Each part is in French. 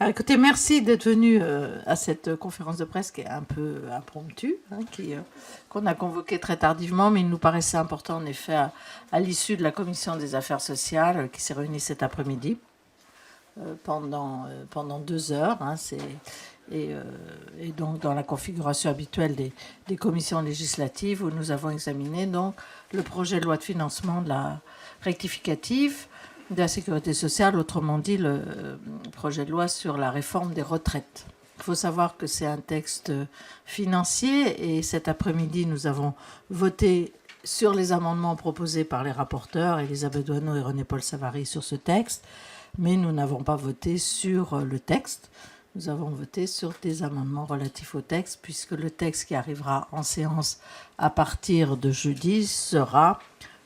Écoutez, merci d'être venu à cette conférence de presse qui est un peu impromptue, qu'on a convoquée très tardivement, mais il nous paraissait important en effet à l'issue de la commission des affaires sociales qui s'est réunie cet après-midi pendant 2 heures. Et donc dans la configuration habituelle des commissions législatives où nous avons examiné donc le projet de loi de financement de la rectificative de la sécurité sociale, autrement dit le projet de loi sur la réforme des retraites. Il faut savoir que c'est un texte financier et cet après-midi, nous avons voté sur les amendements proposés par les rapporteurs, Elisabeth Doineau et René-Paul Savary, sur ce texte, mais nous n'avons pas voté sur le texte. Nous avons voté sur des amendements relatifs au texte, puisque le texte qui arrivera en séance à partir de jeudi sera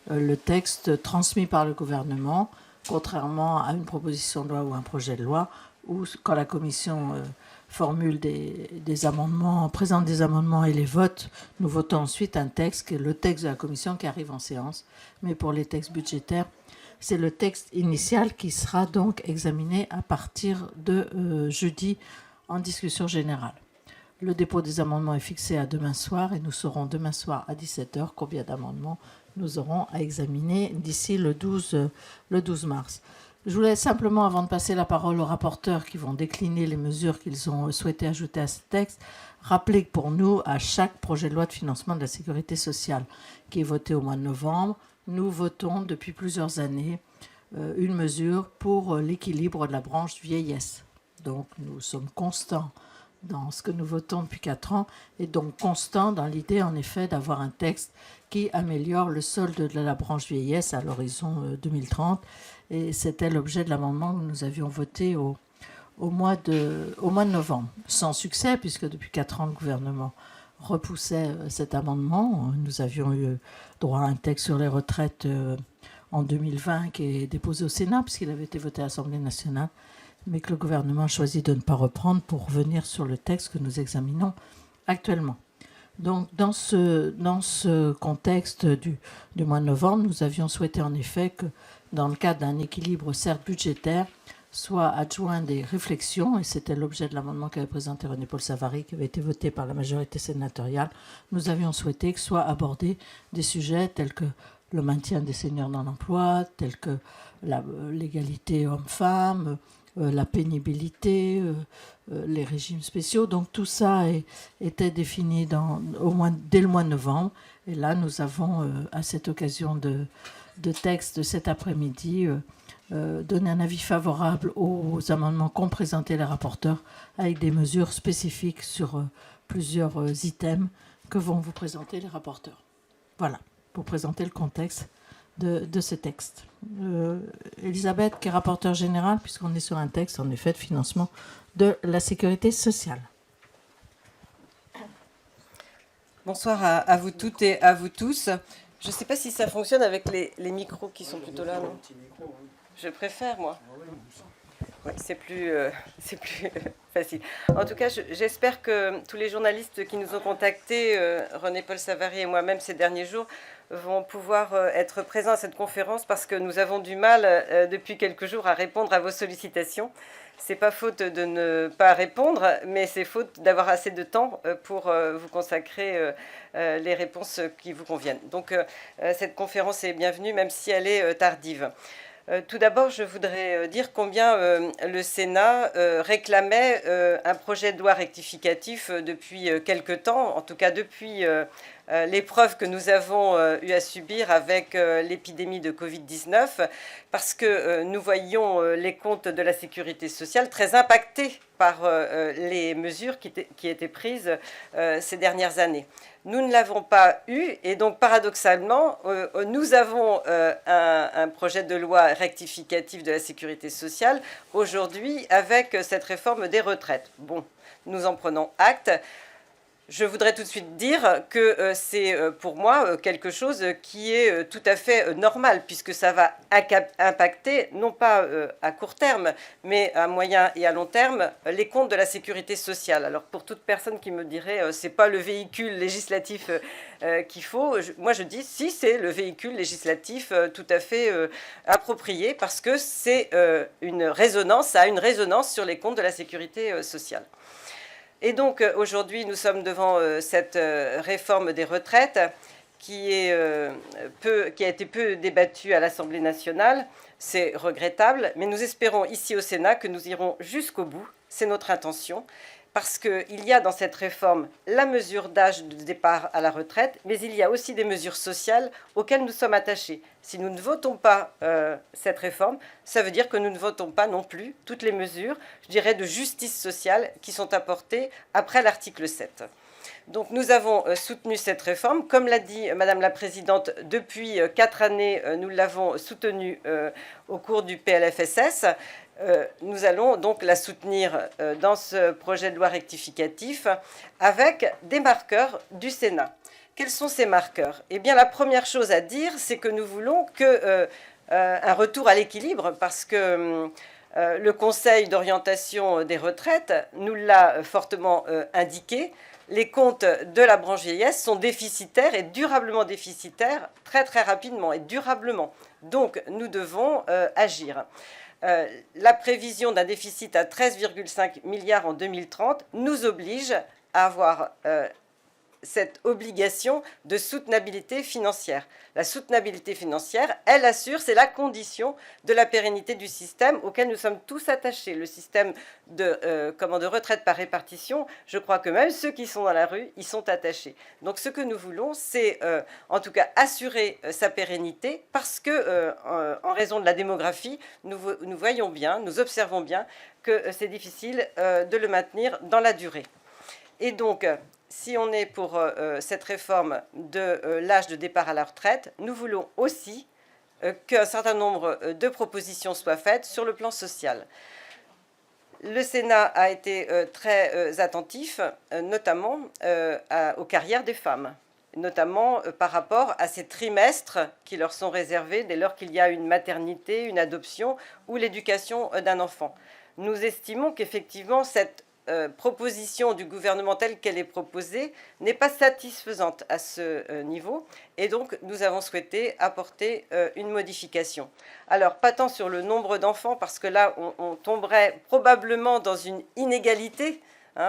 le texte transmis par le gouvernement, contrairement à une proposition de loi ou un projet de loi, où quand la commission formule des amendements, présente des amendements et les vote, nous votons ensuite un texte, qui est le texte de la commission qui arrive en séance. Mais pour les textes budgétaires, c'est le texte initial qui sera donc examiné à partir de jeudi en discussion générale. Le dépôt des amendements est fixé à demain soir et nous saurons demain soir à 17h combien d'amendements nous aurons à examiner d'ici le 12 mars. Je voulais simplement, avant de passer la parole aux rapporteurs qui vont décliner les mesures qu'ils ont souhaité ajouter à ce texte, rappeler que pour nous, à chaque projet de loi de financement de la sécurité sociale qui est voté au mois de novembre, nous votons depuis plusieurs années une mesure pour l'équilibre de la branche vieillesse. Donc nous sommes constants dans ce que nous votons depuis 4 ans, et donc constant dans l'idée, en effet, d'avoir un texte qui améliore le solde de la branche vieillesse à l'horizon 2030. Et c'était l'objet de l'amendement que nous avions voté au mois de novembre. Sans succès, puisque depuis 4 ans, le gouvernement repoussait cet amendement. Nous avions eu droit à un texte sur les retraites en 2020 qui est déposé au Sénat, puisqu'il avait été voté à l'Assemblée nationale, mais que le gouvernement a choisi de ne pas reprendre pour revenir sur le texte que nous examinons actuellement. Donc, dans ce contexte du mois de novembre, nous avions souhaité en effet que, dans le cadre d'un équilibre certes budgétaire, soit adjoint des réflexions, et c'était l'objet de l'amendement qu'avait présenté René-Paul Savary, qui avait été voté par la majorité sénatoriale. Nous avions souhaité que soient abordés des sujets tels que le maintien des seniors dans l'emploi, tels que l'égalité homme-femme, la pénibilité, les régimes spéciaux. Donc tout ça était défini dès le mois de novembre. Et là, nous avons, à cette occasion de texte de cet après-midi, donné un avis favorable aux amendements qu'ont présentés les rapporteurs, avec des mesures spécifiques sur plusieurs items que vont vous présenter les rapporteurs. Voilà, pour présenter le contexte de ce texte. Elisabeth, qui est rapporteure générale, puisqu'on est sur un texte, en effet, de financement de la sécurité sociale. Bonsoir à vous toutes et à vous tous. Je ne sais pas si ça fonctionne avec les micros qui sont plutôt là, non ? Je préfère, moi. Oui, c'est plus facile. En tout cas, j'espère que tous les journalistes qui nous ont contactés, René-Paul Savary et moi-même ces derniers jours, vont pouvoir être présents à cette conférence parce que nous avons du mal depuis quelques jours à répondre à vos sollicitations. C'est pas faute de ne pas répondre, mais c'est faute d'avoir assez de temps pour vous consacrer les réponses qui vous conviennent. Donc cette conférence est bienvenue, même si elle est tardive. Tout d'abord, je voudrais dire combien le Sénat réclamait un projet de loi rectificatif depuis quelque temps, en tout cas depuis l'épreuve que nous avons eu à subir avec l'épidémie de Covid-19, parce que nous voyions les comptes de la sécurité sociale très impactés par les mesures qui étaient prises ces dernières années. Nous ne l'avons pas eu et donc paradoxalement, nous avons un projet de loi rectificatif de la sécurité sociale aujourd'hui avec cette réforme des retraites. Bon, nous en prenons acte. Je voudrais tout de suite dire que c'est pour moi quelque chose qui est tout à fait normal, puisque ça va impacter, non pas à court terme, mais à moyen et à long terme, les comptes de la sécurité sociale. Alors pour toute personne qui me dirait c'est pas le véhicule législatif qu'il faut, moi je dis si, c'est le véhicule législatif tout à fait approprié, parce que c'est une résonance, ça a une résonance sur les comptes de la sécurité sociale. Et donc aujourd'hui, nous sommes devant cette réforme des retraites qui a été peu débattue à l'Assemblée nationale. C'est regrettable, mais nous espérons ici au Sénat que nous irons jusqu'au bout. C'est notre intention, parce qu'il y a dans cette réforme la mesure d'âge de départ à la retraite, mais il y a aussi des mesures sociales auxquelles nous sommes attachés. Si nous ne votons pas cette réforme, ça veut dire que nous ne votons pas non plus toutes les mesures, je dirais, de justice sociale qui sont apportées après l'article 7. Donc nous avons soutenu cette réforme. Comme l'a dit Madame la Présidente, depuis 4 années, nous l'avons soutenue au cours du PLFSS. Nous allons donc la soutenir dans ce projet de loi rectificatif avec des marqueurs du Sénat. Quels sont ces marqueurs? Eh bien, la première chose à dire, c'est que nous voulons un retour à l'équilibre, parce que le Conseil d'orientation des retraites nous l'a fortement indiqué. Les comptes de la branche vieillesse sont déficitaires, et durablement déficitaires, très très rapidement et durablement. Donc nous devons agir. La prévision d'un déficit à 13,5 milliards en 2030 nous oblige à avoir cette obligation de soutenabilité financière. La soutenabilité financière, elle assure, c'est la condition de la pérennité du système auquel nous sommes tous attachés. Le système de retraite par répartition, je crois que même ceux qui sont dans la rue, ils sont attachés. Donc ce que nous voulons, c'est en tout cas assurer sa pérennité, parce que en raison de la démographie, nous voyons bien, nous observons bien que c'est difficile de le maintenir dans la durée. Et donc, si on est pour cette réforme de l'âge de départ à la retraite, nous voulons aussi qu'un certain nombre de propositions soient faites sur le plan social. Le Sénat a été très attentif, notamment aux carrières des femmes, notamment par rapport à ces trimestres qui leur sont réservés dès lors qu'il y a une maternité, une adoption ou l'éducation d'un enfant. Nous estimons qu'effectivement, cette proposition du gouvernement telle qu'elle est proposée n'est pas satisfaisante à ce niveau, et donc nous avons souhaité apporter une modification. Alors, pas tant sur le nombre d'enfants, parce que là, on tomberait probablement dans une inégalité. On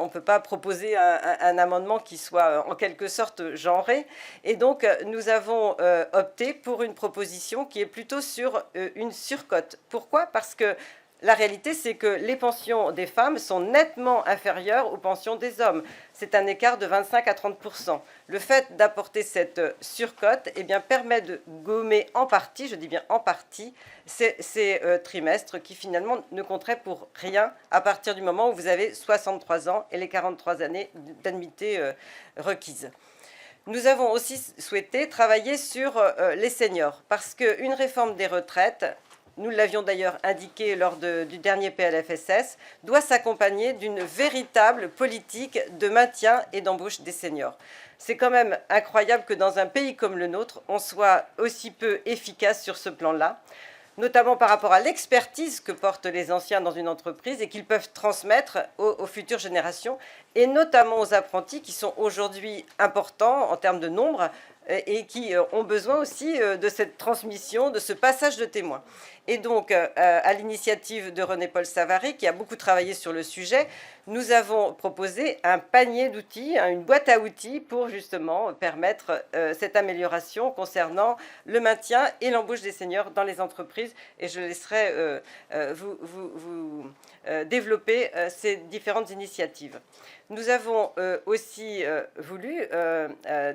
ne peut pas proposer un amendement qui soit en quelque sorte genré. Et donc, nous avons opté pour une proposition qui est plutôt sur une surcote. Pourquoi? Parce que la réalité, c'est que les pensions des femmes sont nettement inférieures aux pensions des hommes. C'est un écart de 25 à 30%. Le fait d'apporter cette surcote permet de gommer en partie, je dis bien en partie, ces trimestres qui finalement ne compteraient pour rien à partir du moment où vous avez 63 ans et les 43 années d'annuité requises. Nous avons aussi souhaité travailler sur les seniors, parce qu'une réforme des retraites, nous l'avions d'ailleurs indiqué lors du dernier PLFSS, doit s'accompagner d'une véritable politique de maintien et d'embauche des seniors. C'est quand même incroyable que dans un pays comme le nôtre, on soit aussi peu efficace sur ce plan-là, notamment par rapport à l'expertise que portent les anciens dans une entreprise et qu'ils peuvent transmettre aux futures générations, et notamment aux apprentis qui sont aujourd'hui importants en termes de nombre, et qui ont besoin aussi de cette transmission, de ce passage de témoin. Et donc, à l'initiative de René-Paul Savary, qui a beaucoup travaillé sur le sujet, nous avons proposé un panier d'outils, une boîte à outils pour justement permettre cette amélioration concernant le maintien et l'embauche des seniors dans les entreprises. Et je laisserai vous développer ces différentes initiatives. Nous avons aussi voulu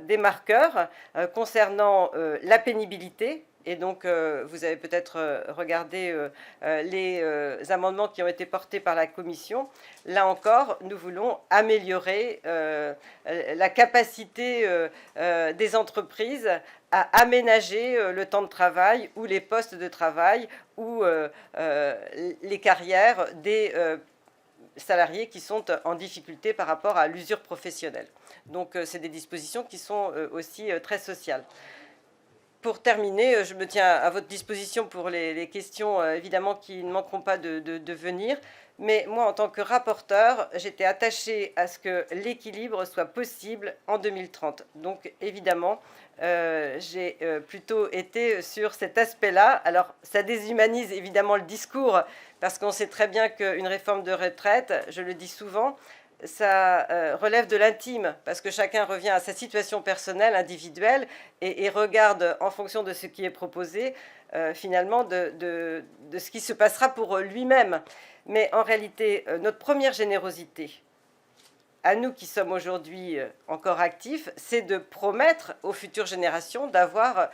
des marqueurs concernant la pénibilité. Et donc, vous avez peut-être regardé les amendements qui ont été portés par la Commission. Là encore, nous voulons améliorer la capacité des entreprises à aménager le temps de travail ou les postes de travail ou les carrières des salariés qui sont en difficulté par rapport à l'usure professionnelle. Donc c'est des dispositions qui sont aussi très sociales. Pour terminer, je me tiens à votre disposition pour les questions, évidemment, qui ne manqueront pas de venir. Mais moi, en tant que rapporteur, j'étais attachée à ce que l'équilibre soit possible en 2030. Donc, évidemment, j'ai plutôt été sur cet aspect-là. Alors, ça déshumanise évidemment le discours, parce qu'on sait très bien qu'une réforme de retraite, je le dis souvent, ça relève de l'intime, parce que chacun revient à sa situation personnelle, individuelle, et regarde en fonction de ce qui est proposé, finalement, de ce qui se passera pour lui-même. Mais en réalité, notre première générosité, à nous qui sommes aujourd'hui encore actifs, c'est de promettre aux futures générations d'avoir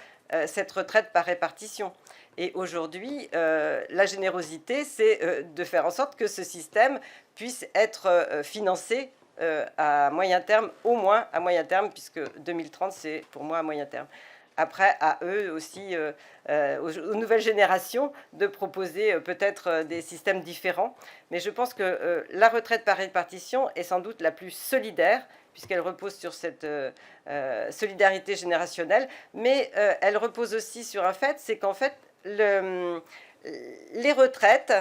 cette retraite par répartition. Et aujourd'hui, la générosité, c'est de faire en sorte que ce système puisse être financé à moyen terme, au moins à moyen terme, puisque 2030, c'est pour moi à moyen terme. Après, à eux aussi, aux nouvelles générations, de proposer peut-être des systèmes différents. Mais je pense que la retraite par répartition est sans doute la plus solidaire, puisqu'elle repose sur cette solidarité générationnelle. Mais elle repose aussi sur un fait, c'est qu'en fait, les retraites,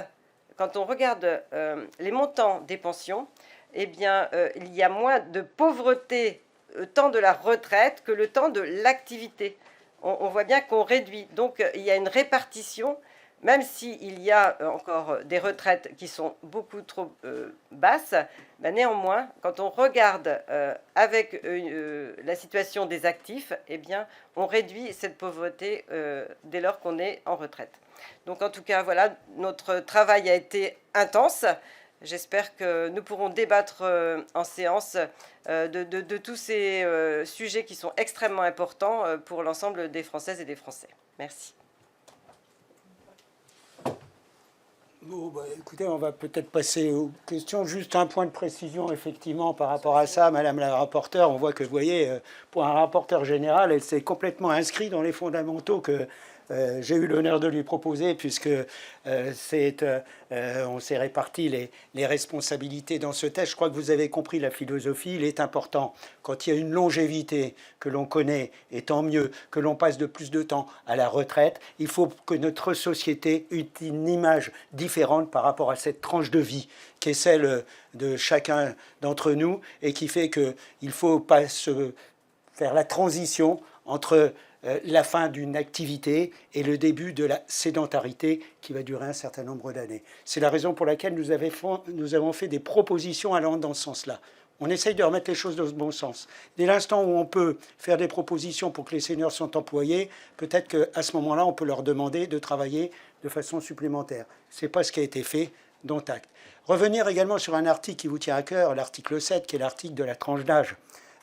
quand on regarde les montants des pensions, eh bien, il y a moins de pauvreté le temps de la retraite que le temps de l'activité. On voit bien qu'on réduit. Donc, il y a une répartition, même s'il y a encore des retraites qui sont beaucoup trop basses, ben néanmoins, quand on regarde avec la situation des actifs, eh bien, on réduit cette pauvreté dès lors qu'on est en retraite. Donc, en tout cas, voilà, notre travail a été intense. J'espère que nous pourrons débattre en séance de tous ces sujets qui sont extrêmement importants pour l'ensemble des Françaises et des Français. Merci. Bon, bah, écoutez, on va peut-être passer aux questions. Juste un point de précision, effectivement, par rapport à ça, Madame la rapporteure. On voit que, vous voyez, pour un rapporteur général, elle s'est complètement inscrite dans les fondamentaux que j'ai eu l'honneur de lui proposer, puisque on s'est réparti les responsabilités dans ce texte. Je crois que vous avez compris la philosophie. Il est important, quand il y a une longévité que l'on connaît, et tant mieux, que l'on passe de plus de temps à la retraite, il faut que notre société ait une image différente par rapport à cette tranche de vie qui est celle de chacun d'entre nous, et qui fait qu'il ne faut pas faire la transition entre la fin d'une activité et le début de la sédentarité qui va durer un certain nombre d'années. C'est la raison pour laquelle nous avons fait des propositions allant dans ce sens-là. On essaye de remettre les choses dans le bon sens. Dès l'instant où on peut faire des propositions pour que les seniors soient employés, peut-être qu'à ce moment-là, on peut leur demander de travailler de façon supplémentaire. Ce n'est pas ce qui a été fait, dont acte. Revenir également sur un article qui vous tient à cœur, l'article 7, qui est l'article de la tranche d'âge.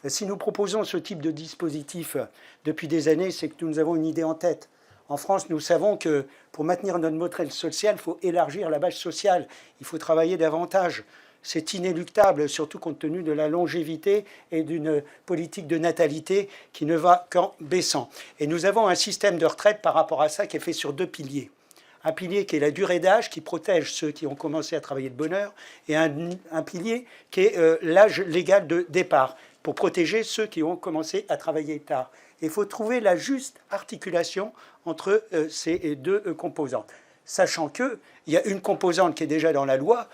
Si nous proposons ce type de dispositif depuis des années, c'est que nous avons une idée en tête. En France, nous savons que pour maintenir notre modèle social, il faut élargir la base sociale, il faut travailler davantage. C'est inéluctable, surtout compte tenu de la longévité et d'une politique de natalité qui ne va qu'en baissant. Et nous avons un système de retraite par rapport à ça qui est fait sur deux piliers. Un pilier qui est la durée d'âge, qui protège ceux qui ont commencé à travailler de bonne heure, et un pilier qui est l'âge légal de départ, pour protéger ceux qui ont commencé à travailler tard. Il faut trouver la juste articulation entre ces deux composantes. Sachant qu'il y a une composante qui est déjà dans la loi,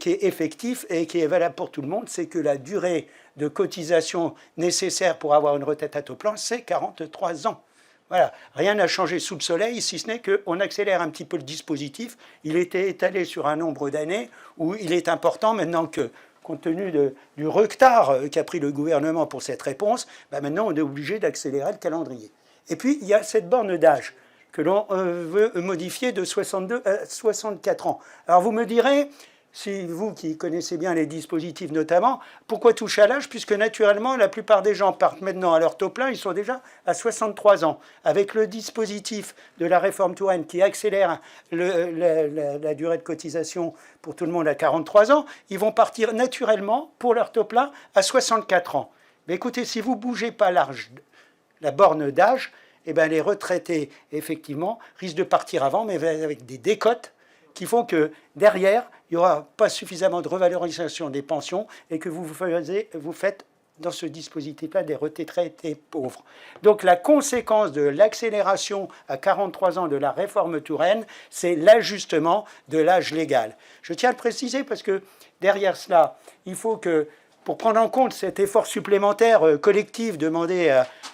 qui est effective et qui est valable pour tout le monde, c'est que la durée de cotisation nécessaire pour avoir une retraite à taux plein, c'est 43 ans. Voilà, rien n'a changé sous le soleil, si ce n'est qu'on accélère un petit peu le dispositif. Il était étalé sur un nombre d'années où il est important maintenant que, compte tenu du retard qu'a pris le gouvernement pour cette réponse, maintenant on est obligé d'accélérer le calendrier. Et puis il y a cette borne d'âge que l'on veut modifier de 62 à 64 ans. Alors vous me direz, si vous qui connaissez bien les dispositifs notamment, pourquoi toucher à l'âge? Puisque naturellement, la plupart des gens partent maintenant à leur taux plein, ils sont déjà à 63 ans. Avec le dispositif de la réforme Touraine qui accélère la durée de cotisation pour tout le monde à 43 ans, ils vont partir naturellement pour leur taux plein à 64 ans. Mais écoutez, si vous ne bougez pas la borne d'âge, eh bien les retraités, effectivement, risquent de partir avant, mais avec des décotes qui font que derrière, il n'y aura pas suffisamment de revalorisation des pensions et que vous faites dans ce dispositif-là des retraités pauvres. Donc la conséquence de l'accélération à 43 ans de la réforme Touraine, c'est l'ajustement de l'âge légal. Je tiens à le préciser parce que derrière cela, il faut que, pour prendre en compte cet effort supplémentaire collectif demandé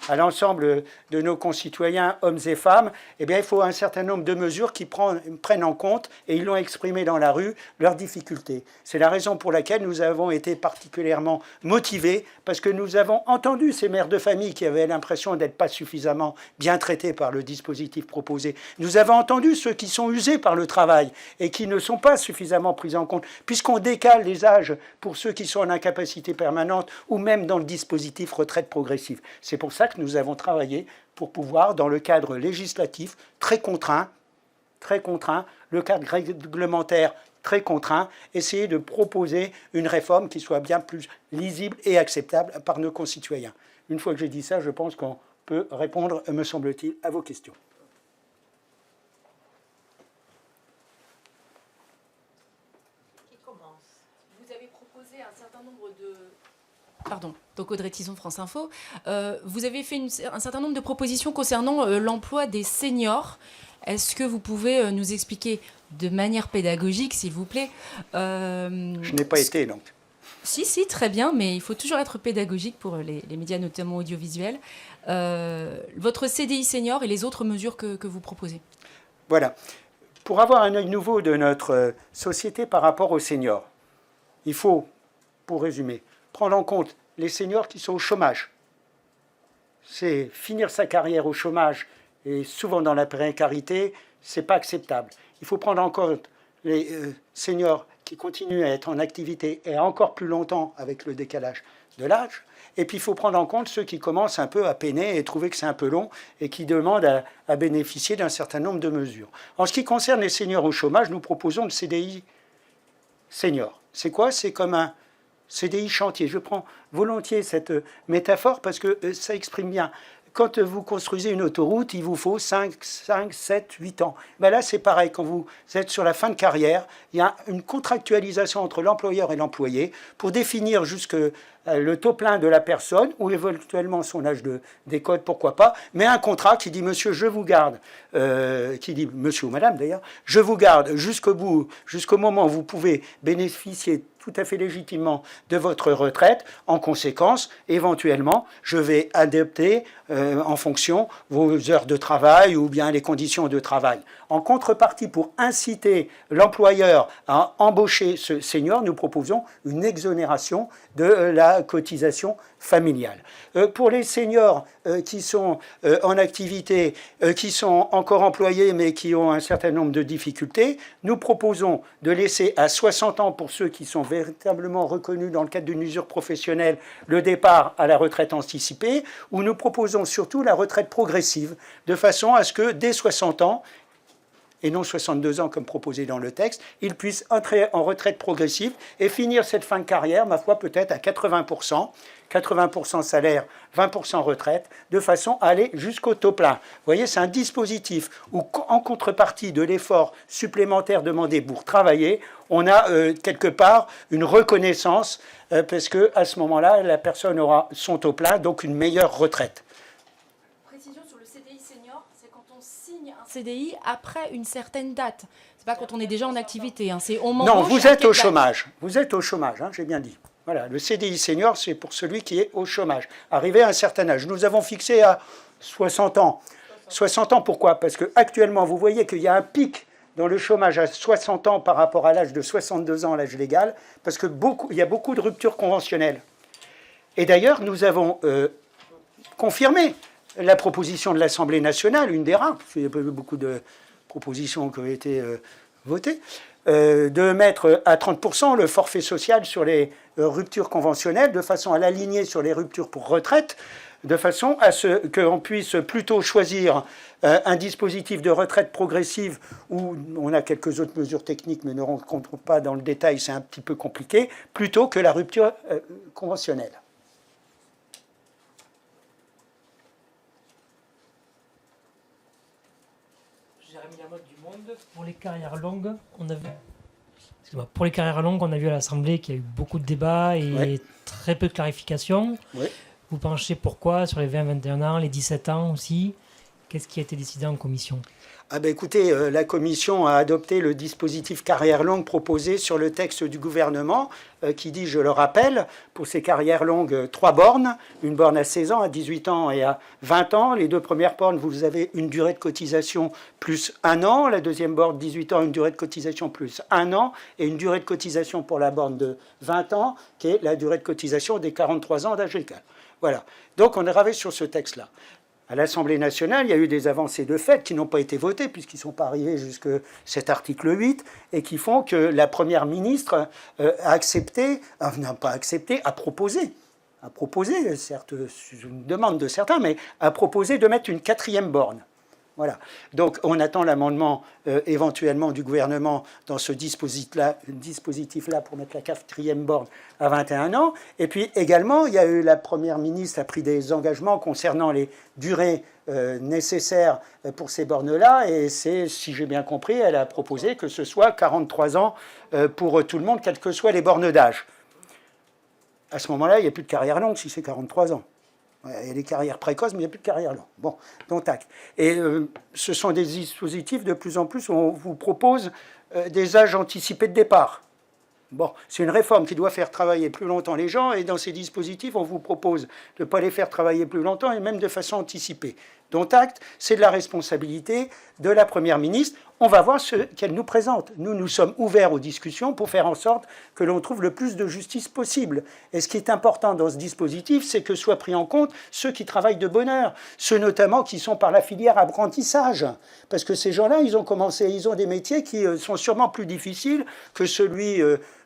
à l'ensemble de nos concitoyens, hommes et femmes, eh bien, il faut un certain nombre de mesures qui prennent en compte, et ils l'ont exprimé dans la rue, leurs difficultés. C'est la raison pour laquelle nous avons été particulièrement motivés, parce que nous avons entendu ces mères de famille qui avaient l'impression d'être pas suffisamment bien traitées par le dispositif proposé. Nous avons entendu ceux qui sont usés par le travail et qui ne sont pas suffisamment pris en compte, puisqu'on décale les âges pour ceux qui sont en incapacité permanente ou même dans le dispositif retraite progressive. C'est pour ça que nous avons travaillé pour pouvoir, dans le cadre législatif très contraint, le cadre réglementaire très contraint, essayer de proposer une réforme qui soit bien plus lisible et acceptable par nos concitoyens. Une fois que j'ai dit ça, je pense qu'on peut répondre, me semble-t-il, à vos questions. Pardon, donc Audrey Tison, France Info. Vous avez fait un certain nombre de propositions concernant l'emploi des seniors. Est-ce que vous pouvez nous expliquer de manière pédagogique, s'il vous plaît Je n'ai pas été, donc. Si, très bien, mais il faut toujours être pédagogique pour les médias, notamment audiovisuels. Votre CDI senior et les autres mesures que vous proposez. Voilà. Pour avoir un œil nouveau de notre société par rapport aux seniors, il faut, pour résumer, prendre en compte les seniors qui sont au chômage. C'est finir sa carrière au chômage et souvent dans la précarité, ce n'est pas acceptable. Il faut prendre en compte les seniors qui continuent à être en activité et encore plus longtemps avec le décalage de l'âge. Et puis il faut prendre en compte ceux qui commencent un peu à peiner et trouver que c'est un peu long et qui demandent à bénéficier d'un certain nombre de mesures. En ce qui concerne les seniors au chômage, nous proposons le CDI senior. C'est quoi? C'est comme un CDI chantier. Je prends volontiers cette métaphore parce que ça exprime bien. Quand vous construisez une autoroute, il vous faut 5, 7, 8 ans. Ben là, c'est pareil. Quand vous êtes sur la fin de carrière, il y a une contractualisation entre l'employeur et l'employé pour définir jusque le taux plein de la personne ou éventuellement son âge d'école, pourquoi pas, mais un contrat qui dit « Monsieur, je vous garde qui dit « Monsieur ou Madame d'ailleurs, je vous garde jusqu'au bout, jusqu'au moment où vous pouvez bénéficier tout à fait légitimement de votre retraite. En conséquence, éventuellement, je vais adapter en fonction vos heures de travail ou bien les conditions de travail. En contrepartie, pour inciter l'employeur à embaucher ce senior, nous proposons une exonération de la cotisation familiale. Pour les seniors qui sont en activité, qui sont encore employés mais qui ont un certain nombre de difficultés, nous proposons de laisser à 60 ans pour ceux qui sont véritablement reconnus dans le cadre d'une usure professionnelle le départ à la retraite anticipée, où nous proposons surtout la retraite progressive, de façon à ce que dès 60 ans, et non 62 ans comme proposé dans le texte, ils puissent entrer en retraite progressive et finir cette fin de carrière, ma foi, peut-être à 80%, 80% salaire, 20% retraite, de façon à aller jusqu'au taux plein. Vous voyez, c'est un dispositif où, en contrepartie de l'effort supplémentaire demandé pour travailler, on a quelque part une reconnaissance, parce qu'à ce moment-là, la personne aura son taux plein, donc une meilleure retraite. CDI après une certaine date. C'est pas quand on est déjà en activité. Hein. C'est on non, vous êtes au chômage. Vous êtes au chômage, hein, j'ai bien dit. Voilà, le CDI senior, c'est pour celui qui est au chômage, arrivé à un certain âge. Nous avons fixé à 60 ans. 60 ans, pourquoi? Parce qu'actuellement, vous voyez qu'il y a un pic dans le chômage à 60 ans par rapport à l'âge de 62 ans, l'âge légal, parce qu'il y a beaucoup de ruptures conventionnelles. Et d'ailleurs, nous avons confirmé la proposition de l'Assemblée nationale, une des rares, parce qu'il y a pas eu beaucoup de propositions qui ont été votées, de mettre à 30% le forfait social sur les ruptures conventionnelles, de façon à l'aligner sur les ruptures pour retraite, de façon à ce qu'on puisse plutôt choisir un dispositif de retraite progressive où on a quelques autres mesures techniques, mais ne rencontrons pas dans le détail, c'est un petit peu compliqué, plutôt que la rupture conventionnelle. Pour les carrières longues, on avait... excusez-moi, pour les carrières longues, on a vu à l'Assemblée qu'il y a eu beaucoup de débats et Ouais. très peu de clarifications. Ouais. Vous penchez pourquoi sur les 20-21 ans, les 17 ans aussi? Qu'est-ce qui a été décidé en commission? Ah ben écoutez, la Commission a adopté le dispositif carrière longue proposé sur le texte du gouvernement qui dit, je le rappelle, pour ces carrières longues, 3 bornes, une borne à 16 ans, à 18 ans et à 20 ans. Les 2 premières bornes, vous avez une durée de cotisation plus 1 an. La deuxième borne, 18 ans, une durée de cotisation plus 1 an. Et une durée de cotisation pour la borne de 20 ans, qui est la durée de cotisation des 43 ans d'âge légal. Voilà. Donc on est ravé sur ce texte-là. À l'Assemblée nationale, il y a eu des avancées de fait qui n'ont pas été votées puisqu'ils ne sont pas arrivés jusqu'à cet article 8 et qui font que la Première ministre a accepté, n'a pas accepté, a proposé, certes, une demande de certains, mais a proposé de mettre une 4e borne. Voilà. Donc on attend l'amendement éventuellement du gouvernement dans ce dispositif-là pour mettre la 4e borne à 21 ans. Et puis également, il y a eu la Première ministre a pris des engagements concernant les durées nécessaires pour ces bornes-là. Et c'est, si j'ai bien compris, elle a proposé que ce soit 43 ans pour tout le monde, quelles que soient les bornes d'âge. À ce moment-là, il n'y a plus de carrière longue si c'est 43 ans. Il y a des carrières précoces, mais il n'y a plus de carrière longue. Bon, donc tac. Et ce sont des dispositifs, de plus en plus, où on vous propose des âges anticipés de départ. Bon, c'est une réforme qui doit faire travailler plus longtemps les gens, et dans ces dispositifs, on vous propose de ne pas les faire travailler plus longtemps, et même de façon anticipée. Dont acte, c'est de la responsabilité de la Première ministre. On va voir ce qu'elle nous présente. Nous sommes ouverts aux discussions pour faire en sorte que l'on trouve le plus de justice possible. Et ce qui est important dans ce dispositif, c'est que soient pris en compte ceux qui travaillent de bonne heure, ceux notamment qui sont par la filière apprentissage. Parce que ces gens-là, ils ont des métiers qui sont sûrement plus difficiles que celui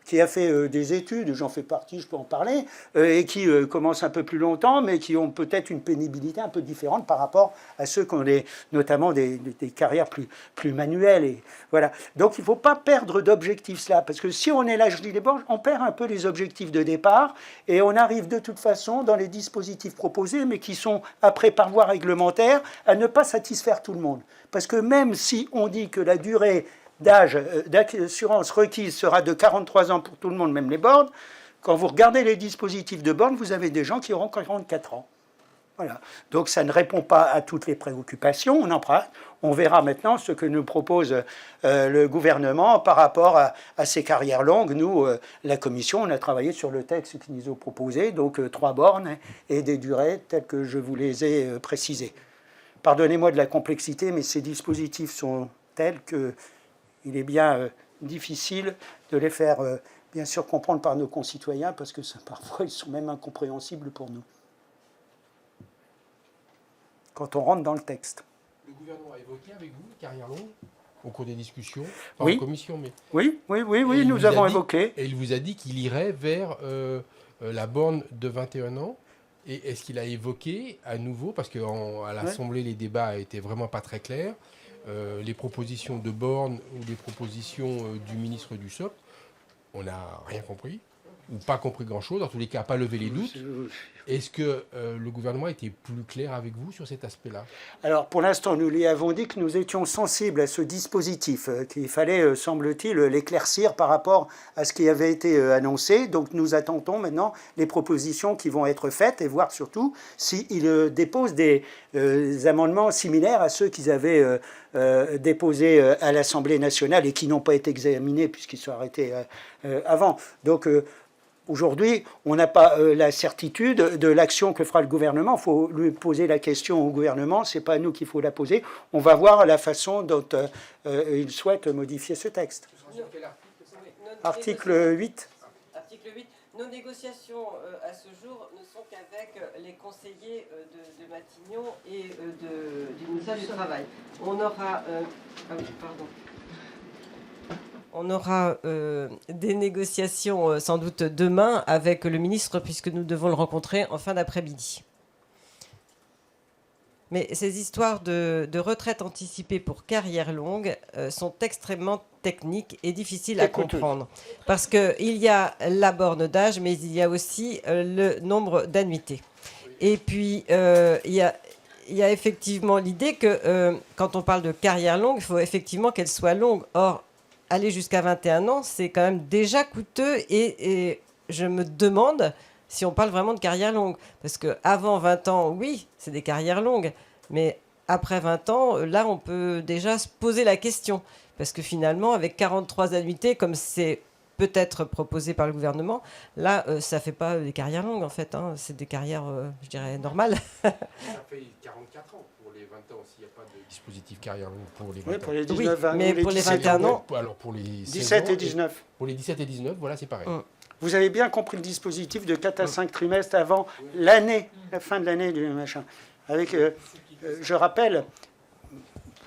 qui a fait des études, j'en fais partie, je peux en parler, et qui commencent un peu plus longtemps, mais qui ont peut-être une pénibilité un peu différente par rapport à ceux qui ont notamment des carrières plus manuelles. Et voilà. Donc il ne faut pas perdre d'objectifs là, parce que si on est l'âge libre, on perd un peu les objectifs de départ, et on arrive de toute façon dans les dispositifs proposés, mais qui sont après par voie réglementaire, à ne pas satisfaire tout le monde. Parce que même si on dit que la durée d'âge d'assurance requise sera de 43 ans pour tout le monde, même les bornes, quand vous regardez les dispositifs de bornes, vous avez des gens qui auront 44 ans. Voilà. Donc ça ne répond pas à toutes les préoccupations. On verra maintenant ce que nous propose le gouvernement par rapport à ces carrières longues. Nous, la Commission, on a travaillé sur le texte qu'ils nous ont proposé, donc 3 bornes et des durées telles que je vous les ai précisées. Pardonnez-moi de la complexité, mais ces dispositifs sont tels qu'il est bien difficile de les faire bien sûr comprendre par nos concitoyens, parce que parfois ils sont même incompréhensibles pour nous quand on rentre dans le texte. Le gouvernement a évoqué avec vous les carrières longues au cours des discussions, Oui. en commission, mais... Oui, nous avons évoqué. Et il vous a dit qu'il irait vers la borne de 21 ans. Et est-ce qu'il a évoqué à nouveau, parce qu'à l'Assemblée, les débats étaient vraiment pas très clairs, les propositions de borne ou les propositions du ministre du SOP, on n'a rien compris, ou pas compris grand-chose, en tous les cas, pas levé les doutes. Est-ce que le gouvernement a été plus clair avec vous sur cet aspect-là ? Alors, pour l'instant, nous lui avons dit que nous étions sensibles à ce dispositif, qu'il fallait, semble-t-il, l'éclaircir par rapport à ce qui avait été annoncé. Donc, nous attendons maintenant les propositions qui vont être faites et voir surtout s'ils déposent des amendements similaires à ceux qu'ils avaient déposés à l'Assemblée nationale et qui n'ont pas été examinés puisqu'ils sont arrêtés avant. Donc, aujourd'hui, on n'a pas la certitude de l'action que fera le gouvernement. Il faut lui poser la question au gouvernement, ce n'est pas à nous qu'il faut la poser. On va voir la façon dont il souhaite modifier ce texte. Article 8. Article 8. Nos négociations à ce jour ne sont qu'avec les conseillers de Matignon et du ministère du Travail. On aura des négociations sans doute demain avec le ministre, puisque nous devons le rencontrer en fin d'après-midi. Mais ces histoires de retraite anticipée pour carrière longue sont extrêmement techniques et difficiles à comprendre. Parce qu'il y a la borne d'âge, mais il y a aussi le nombre d'annuités. Et puis, il y a effectivement l'idée que quand on parle de carrière longue, il faut effectivement qu'elle soit longue. Or, aller jusqu'à 21 ans, c'est quand même déjà coûteux et je me demande si on parle vraiment de carrière longue. Parce qu'avant 20 ans, oui, c'est des carrières longues, mais après 20 ans, là, on peut déjà se poser la question. Parce que finalement, avec 43 annuités, comme c'est peut-être proposé par le gouvernement, là, ça ne fait pas des carrières longues, en fait. Hein. C'est des carrières, je dirais, normales. Ça fait 44 ans pour les 20 ans, s'il n'y a pas de dispositif carrière longue pour les 20 Oui, ans. pour les Oui, 19 mais pour les 21 ans, Alors pour les 16 17 ans, et 19. Pour les 17 et 19, voilà, c'est pareil. Vous avez bien compris le dispositif de 4 à 5 trimestres avant l'année, la fin de l'année du machin. Avec, je rappelle,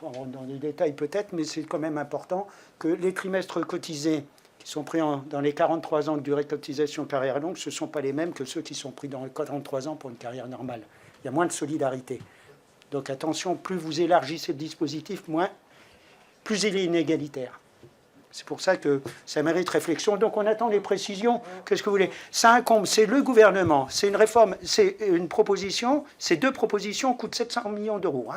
on rentre dans les détails peut-être, mais c'est quand même important que les trimestres cotisés qui sont pris dans les 43 ans de durée de cotisation carrière longue, ce ne sont pas les mêmes que ceux qui sont pris dans les 43 ans pour une carrière normale. Il y a moins de solidarité. Donc attention, plus vous élargissez le dispositif, plus il est inégalitaire. C'est pour ça que ça mérite réflexion. Donc on attend les précisions. Qu'est-ce que vous voulez? Ça incombe, c'est le gouvernement. C'est une réforme, c'est une proposition. Ces 2 propositions coûtent 700 millions d'euros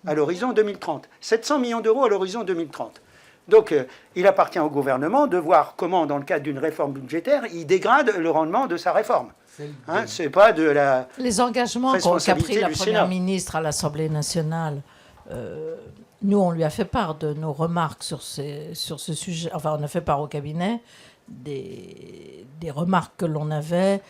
à l'horizon 2030. 700 millions d'euros à l'horizon 2030. Donc il appartient au gouvernement de voir comment, dans le cadre d'une réforme budgétaire, il dégrade le rendement de sa réforme. C'est pas de la Les engagements qu'a pris responsabilité la du Première Sénat. ministre à l'Assemblée nationale, nous, on lui a fait part de nos remarques sur ce sujet. Enfin, on a fait part au cabinet des remarques que l'on avait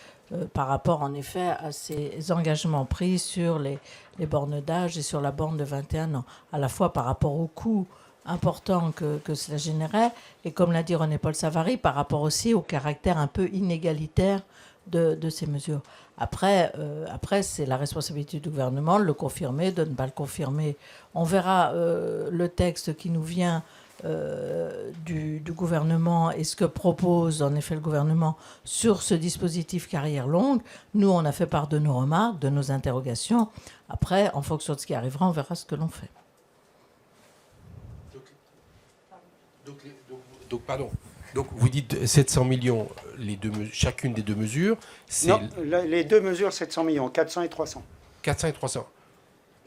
par rapport, en effet, à ces engagements pris sur les bornes d'âge et sur la borne de 21 ans, à la fois par rapport au coût important que cela générait, et comme l'a dit René-Paul Savary, par rapport aussi au caractère un peu inégalitaire de ces mesures. Après, c'est la responsabilité du gouvernement de le confirmer, de ne pas le confirmer. On verra le texte qui nous vient du gouvernement et ce que propose en effet le gouvernement sur ce dispositif carrière longue. Nous, on a fait part de nos remarques, de nos interrogations. Après, en fonction de ce qui arrivera, on verra ce que l'on fait. Donc vous dites 700 millions, chacune des 2 mesures. Non, les 2 mesures, 700 millions, 400 et 300. 400 et 300.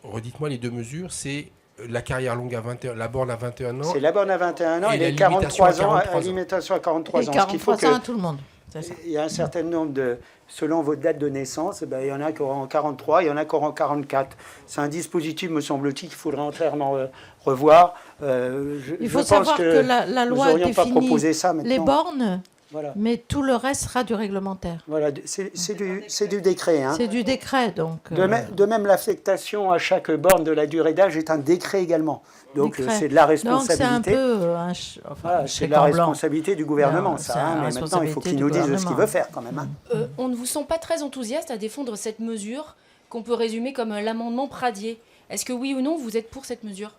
Redites-moi les 2 mesures, c'est la carrière longue à 21, la borne à 21 ans. C'est la borne à 21 ans et les limitation 43 ans, à 43 ans. la limitation à 43 Et ans. 43 ans à tout le monde. C'est ça. Il y a un certain nombre de... Selon votre date de naissance, il y en a qui auront 43, il y en a qui auront 44. C'est un dispositif, me semble-t-il, qu'il faudrait entièrement revoir. Il faut savoir que la loi définit les bornes, voilà. Mais tout le reste sera du réglementaire. Voilà, c'est du décret. Hein. C'est du décret, donc. De même, l'affectation à chaque borne de la durée d'âge est un décret également. Donc c'est de la responsabilité. Donc c'est un peu c'est de la responsabilité du gouvernement, Non, ça. Hein, mais maintenant, il faut qu'il nous dise ce qu'il veut faire quand même. Hein. On ne vous sent pas très enthousiaste à défendre cette mesure qu'on peut résumer comme l'amendement Pradier. Est-ce que oui ou non, vous êtes pour cette mesure ?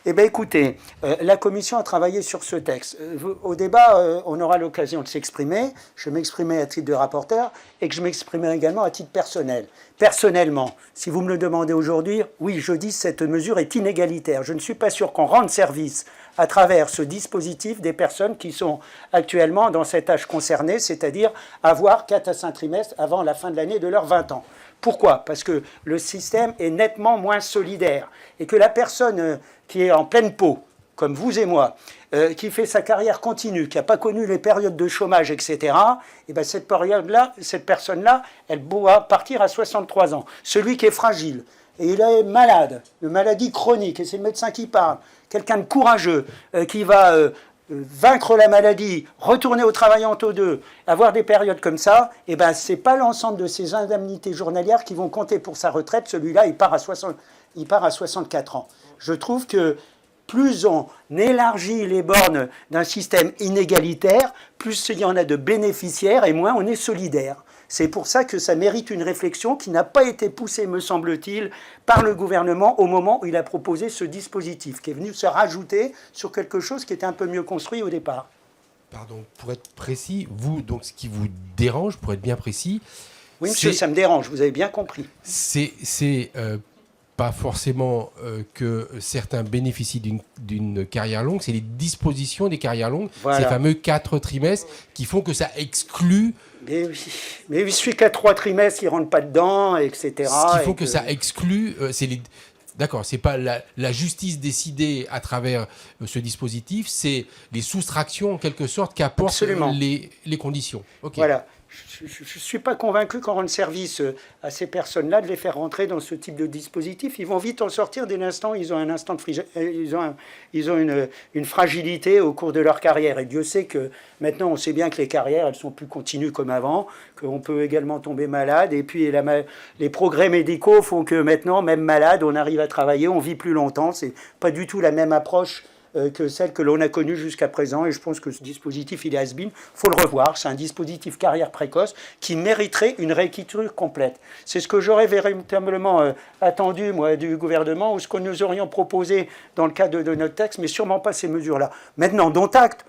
Eh bien, écoutez, la Commission a travaillé sur ce texte. Au débat, on aura l'occasion de s'exprimer. Je m'exprimerai à titre de rapporteur et que je m'exprimerai également à titre personnel. Personnellement, si vous me le demandez aujourd'hui, oui, je dis que cette mesure est inégalitaire. Je ne suis pas sûr qu'on rende service à travers ce dispositif des personnes qui sont actuellement dans cet âge concerné, c'est-à-dire avoir 4 à 5 trimestres avant la fin de l'année de leurs 20 ans. Pourquoi ? Parce que le système est nettement moins solidaire et que la personne qui est en pleine peau, comme vous et moi, qui fait sa carrière continue, qui n'a pas connu les périodes de chômage, etc., et bien cette personne-là, elle doit partir à 63 ans. Celui qui est fragile, et il est malade, une maladie chronique, et c'est le médecin qui parle, quelqu'un de courageux, qui va vaincre la maladie, retourner au travail en taux 2, avoir des périodes comme ça, et ben c'est pas l'ensemble de ces indemnités journalières qui vont compter pour sa retraite. Celui-là, il part à 64 ans. Je trouve que plus on élargit les bornes d'un système inégalitaire, plus il y en a de bénéficiaires et moins on est solidaire. C'est pour ça que ça mérite une réflexion qui n'a pas été poussée, me semble-t-il, par le gouvernement au moment où il a proposé ce dispositif, qui est venu se rajouter sur quelque chose qui était un peu mieux construit au départ. Pardon, pour être précis, vous, donc ce qui vous dérange, pour être bien précis... Oui, monsieur, ça me dérange, vous avez bien compris. C'est pas forcément que certains bénéficient d'une carrière longue, c'est les dispositions des carrières longues, voilà. Ces fameux 4 trimestres qui font que ça exclut... Mais celui qui a 3 trimestres, il ne rentre pas dedans, etc. Ce qui faut que ça exclut, c'est D'accord, c'est pas la justice décidée à travers ce dispositif, c'est les soustractions en quelque sorte qu'apportent Absolument. les conditions. Ok. Voilà. Je ne suis pas convaincu qu'on rende service à ces personnes-là de les faire rentrer dans ce type de dispositif. Ils vont vite en sortir dès l'instant où ils ont un instant de ils ont une fragilité au cours de leur carrière. Et Dieu sait que maintenant, on sait bien que les carrières, elles sont plus continues comme avant, qu'on peut également tomber malade. Et puis, les progrès médicaux font que maintenant, même malade, on arrive à travailler, on vit plus longtemps. C'est pas du tout la même approche que celle que l'on a connue jusqu'à présent. Et je pense que ce dispositif, il est has-been. Il faut le revoir. C'est un dispositif carrière précoce qui mériterait une réécriture complète. C'est ce que j'aurais véritablement attendu, moi, du gouvernement, ou ce que nous aurions proposé dans le cadre de notre texte, mais sûrement pas ces mesures-là. Maintenant, dont acte,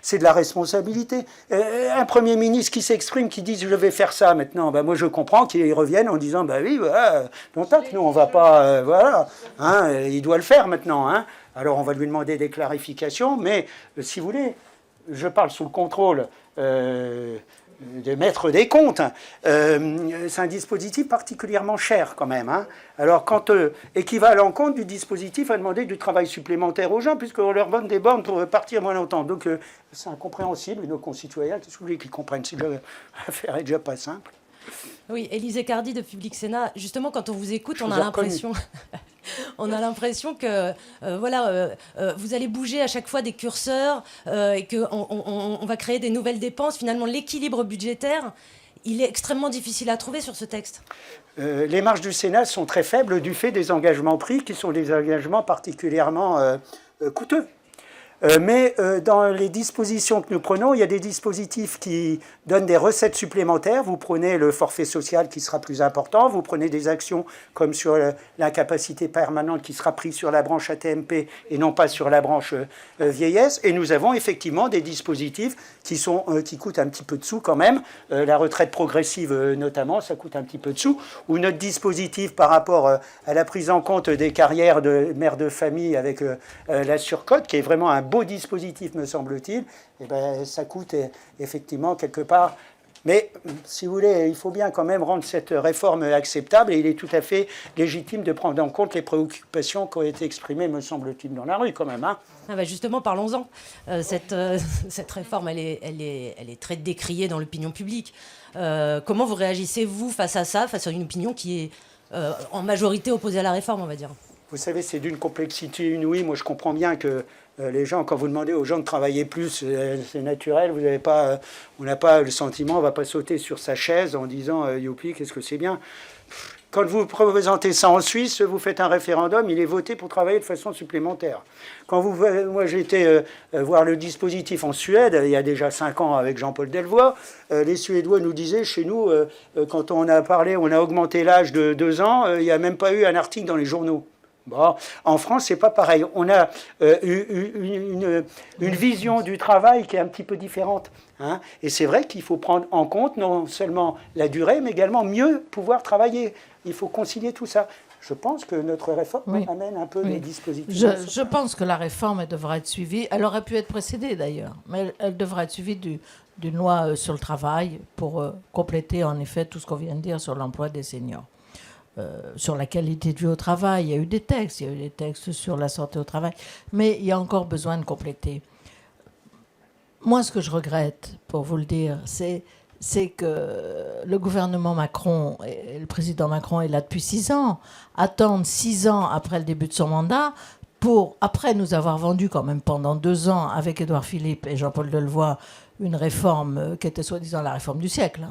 c'est de la responsabilité. Un Premier ministre qui s'exprime, qui dit « je vais faire ça maintenant », ben moi je comprends qu'il revienne en disant « ben oui, voilà, dont acte, nous on va pas... voilà, hein, il doit le faire maintenant. Hein. » Alors on va lui demander des clarifications, mais si vous voulez, je parle sous le contrôle des maîtres des comptes. C'est un dispositif particulièrement cher quand même. Hein. Alors et qui va à l'encontre du dispositif à demander du travail supplémentaire aux gens, puisqu'on leur donne des bornes pour partir moins longtemps. Donc c'est incompréhensible, et nos concitoyens, qu'est-ce que vous voulez qu'ils comprennent? L'affaire est déjà pas simple. Oui, Élisée Cardi de Public Sénat. Justement, quand on vous écoute, on a l'impression... On a l'impression que vous allez bouger à chaque fois des curseurs et qu'on va créer des nouvelles dépenses. Finalement, l'équilibre budgétaire, il est extrêmement difficile à trouver sur ce texte. Les marges du Sénat sont très faibles du fait des engagements pris, qui sont des engagements particulièrement coûteux. Mais dans les dispositions que nous prenons, il y a des dispositifs qui donnent des recettes supplémentaires. Vous prenez le forfait social qui sera plus important, vous prenez des actions comme sur l'incapacité permanente qui sera prise sur la branche AT-MP et non pas sur la branche vieillesse. Et nous avons effectivement des dispositifs qui coûtent un petit peu de sous quand même. La retraite progressive notamment, ça coûte un petit peu de sous. Ou notre dispositif par rapport à la prise en compte des carrières de mères de famille avec la surcote, qui est vraiment un beau dispositif, me semble-t-il, et ben, ça coûte effectivement quelque part. Mais, si vous voulez, il faut bien quand même rendre cette réforme acceptable, et il est tout à fait légitime de prendre en compte les préoccupations qui ont été exprimées, me semble-t-il, dans la rue quand même. Hein. Ah bah justement, parlons-en. Cette réforme, elle est très décriée dans l'opinion publique. Comment vous réagissez-vous face à ça, face à une opinion qui est en majorité opposée à la réforme, on va dire? Vous savez, c'est d'une complexité inouïe. Moi, je comprends bien que les gens, quand vous demandez aux gens de travailler plus, c'est naturel. On n'a pas le sentiment, on ne va pas sauter sur sa chaise en disant youpi, qu'est-ce que c'est bien. Quand vous présentez ça en Suisse, vous faites un référendum, il est voté pour travailler de façon supplémentaire. Moi, j'ai été voir le dispositif en Suède, il y a déjà 5 ans avec Jean-Paul Delvoye. Les Suédois nous disaient, chez nous, quand on a augmenté l'âge de 2 ans, il n'y a même pas eu un article dans les journaux. Bon, en France, c'est pas pareil. On a une vision du travail qui est un petit peu différente. Hein, et c'est vrai qu'il faut prendre en compte non seulement la durée, mais également mieux pouvoir travailler. Il faut concilier tout ça. Je pense que notre réforme amène un peu des dispositifs. Je pense que la réforme, elle devra être suivie. Elle aurait pu être précédée d'ailleurs, mais elle devra être suivie d'une loi sur le travail pour compléter en effet tout ce qu'on vient de dire sur l'emploi des seniors. Sur la qualité de vie au travail, il y a eu des textes sur la santé au travail, mais il y a encore besoin de compléter. Moi, ce que je regrette, pour vous le dire, c'est que le gouvernement Macron, et le président Macron est là depuis 6 ans, attendent 6 ans après le début de son mandat pour, après nous avoir vendu quand même pendant 2 ans avec Édouard Philippe et Jean-Paul Delevoye, une réforme qui était soi-disant la réforme du siècle.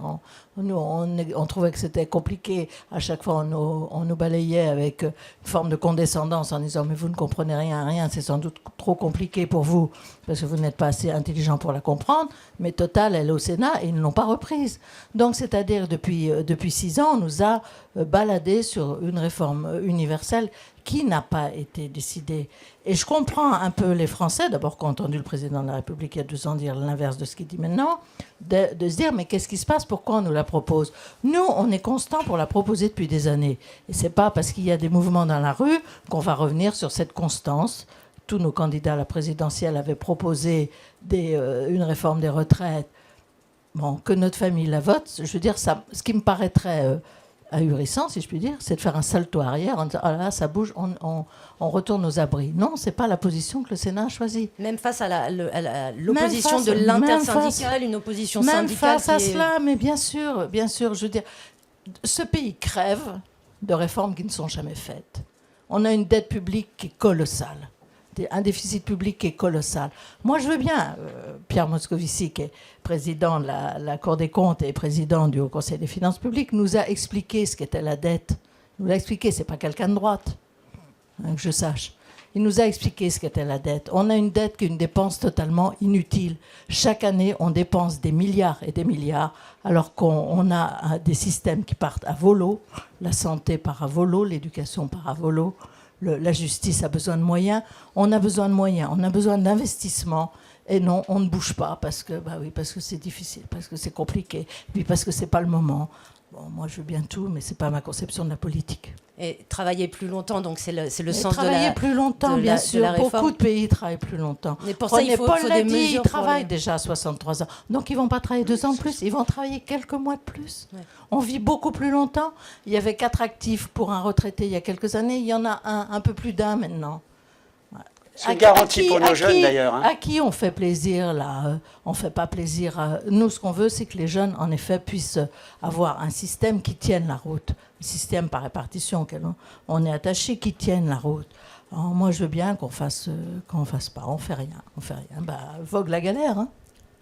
Nous, on trouvait que c'était compliqué. À chaque fois, on nous balayait avec une forme de condescendance en disant « mais vous ne comprenez rien, c'est sans doute trop compliqué pour vous, parce que vous n'êtes pas assez intelligent pour la comprendre ». Mais Total, elle est au Sénat, et ils ne l'ont pas reprise. Donc, c'est-à-dire, depuis 6 ans, on nous a baladé sur une réforme universelle qui n'a pas été décidée. Et je comprends un peu les Français, d'abord qui ont entendu le président de la République il y a 2 ans dire l'inverse de ce qu'il dit maintenant, de se dire mais qu'est-ce qui se passe, pourquoi on nous la propose? Nous, on est constant pour la proposer depuis des années. Et c'est pas parce qu'il y a des mouvements dans la rue qu'on va revenir sur cette constance. Tous nos candidats à la présidentielle avaient proposé une réforme des retraites. Bon, que notre famille la vote, je veux dire, ça, ce qui me paraîtrait ahurissant, si je puis dire, c'est de faire un salto arrière en disant ah là, ça bouge, on retourne aux abris. Non, c'est pas la position que le Sénat a choisie. Même face à l'opposition de l'intersyndicale, une opposition même syndicale. Face à cela, mais bien sûr, je veux dire, ce pays crève de réformes qui ne sont jamais faites. On a une dette publique qui est colossale, un déficit public qui est colossal. Moi, je veux bien, Pierre Moscovici, qui est président de la Cour des comptes et président du Haut Conseil des finances publiques, nous a expliqué ce qu'était la dette. Il nous l'a expliqué, c'est pas quelqu'un de droite, que je sache. Il nous a expliqué ce qu'était la dette. On a une dette qui est une dépense totalement inutile. Chaque année, on dépense des milliards et des milliards, alors qu'on a des systèmes qui partent à volo. La santé part à volo, l'éducation part à volo. La justice a besoin de moyens. On a besoin de moyens, on a besoin d'investissements. Et non, on ne bouge pas parce que c'est difficile, parce que c'est compliqué, puis parce que c'est pas le moment. Bon, moi, je veux bien tout, mais c'est pas ma conception de la politique. Et travailler plus longtemps, donc c'est le sens de la... Travailler plus longtemps, bien sûr. Beaucoup de pays travaillent plus longtemps. Mais pour ça, il faut des mesures. Ils travaillent déjà à 63 ans. Donc, ils vont pas travailler 2 ans de plus. Ils vont travailler quelques mois de plus. Ouais. On vit beaucoup plus longtemps. Il y avait 4 actifs pour un retraité il y a quelques années. Il y en a un peu plus d'un maintenant. C'est une garantie pour nos jeunes, d'ailleurs. À qui on fait plaisir, là on ne fait pas plaisir. Nous, ce qu'on veut, c'est que les jeunes, en effet, puissent avoir un système qui tienne la route. Un système par répartition auquel on est attaché, qui tienne la route. Alors, moi, je veux bien qu'on fasse pas. On fait rien. Vogue la galère. Hein.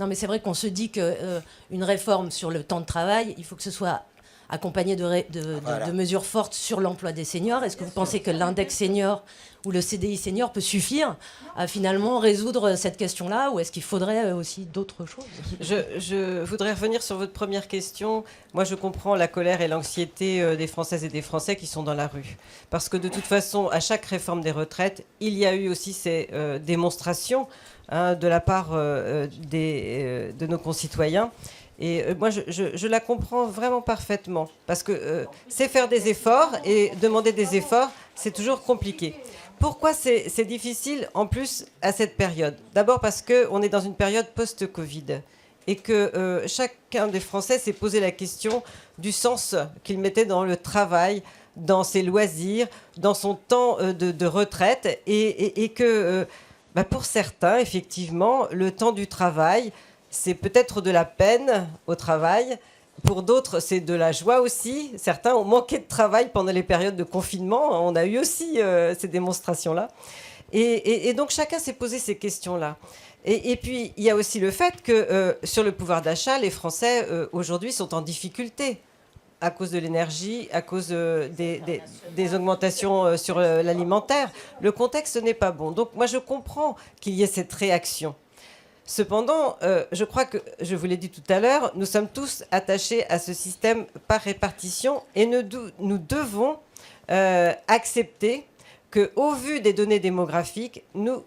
Non, mais c'est vrai qu'on se dit qu'une réforme sur le temps de travail, il faut que ce soit accompagné de mesures fortes sur l'emploi des seniors. Est-ce que vous pensez que l'index senior ou le CDI senior peut suffire à finalement résoudre cette question-là, ou est-ce qu'il faudrait aussi d'autres choses ? Je voudrais revenir sur votre première question. Moi, je comprends la colère et l'anxiété des Françaises et des Français qui sont dans la rue. Parce que de toute façon, à chaque réforme des retraites, il y a eu aussi ces démonstrations de la part de nos concitoyens. Et moi, je la comprends vraiment parfaitement. Parce que c'est faire des efforts, et demander des efforts, c'est toujours compliqué. Pourquoi c'est difficile, en plus, à cette période ? D'abord parce qu'on est dans une période post-Covid et que chacun des Français s'est posé la question du sens qu'il mettait dans le travail, dans ses loisirs, dans son temps de retraite, et que pour certains, effectivement, le temps du travail, c'est peut-être de la peine au travail. Pour d'autres, c'est de la joie aussi. Certains ont manqué de travail pendant les périodes de confinement. On a eu aussi ces démonstrations-là. Et donc, chacun s'est posé ces questions-là. Et puis, il y a aussi le fait que sur le pouvoir d'achat, les Français, aujourd'hui, sont en difficulté à cause de l'énergie, à cause des augmentations sur l'alimentaire. Le contexte n'est pas bon. Donc, moi, je comprends qu'il y ait cette réaction. Cependant, je crois que, je vous l'ai dit tout à l'heure, nous sommes tous attachés à ce système par répartition, et nous devons accepter qu'au vu des données démographiques, nous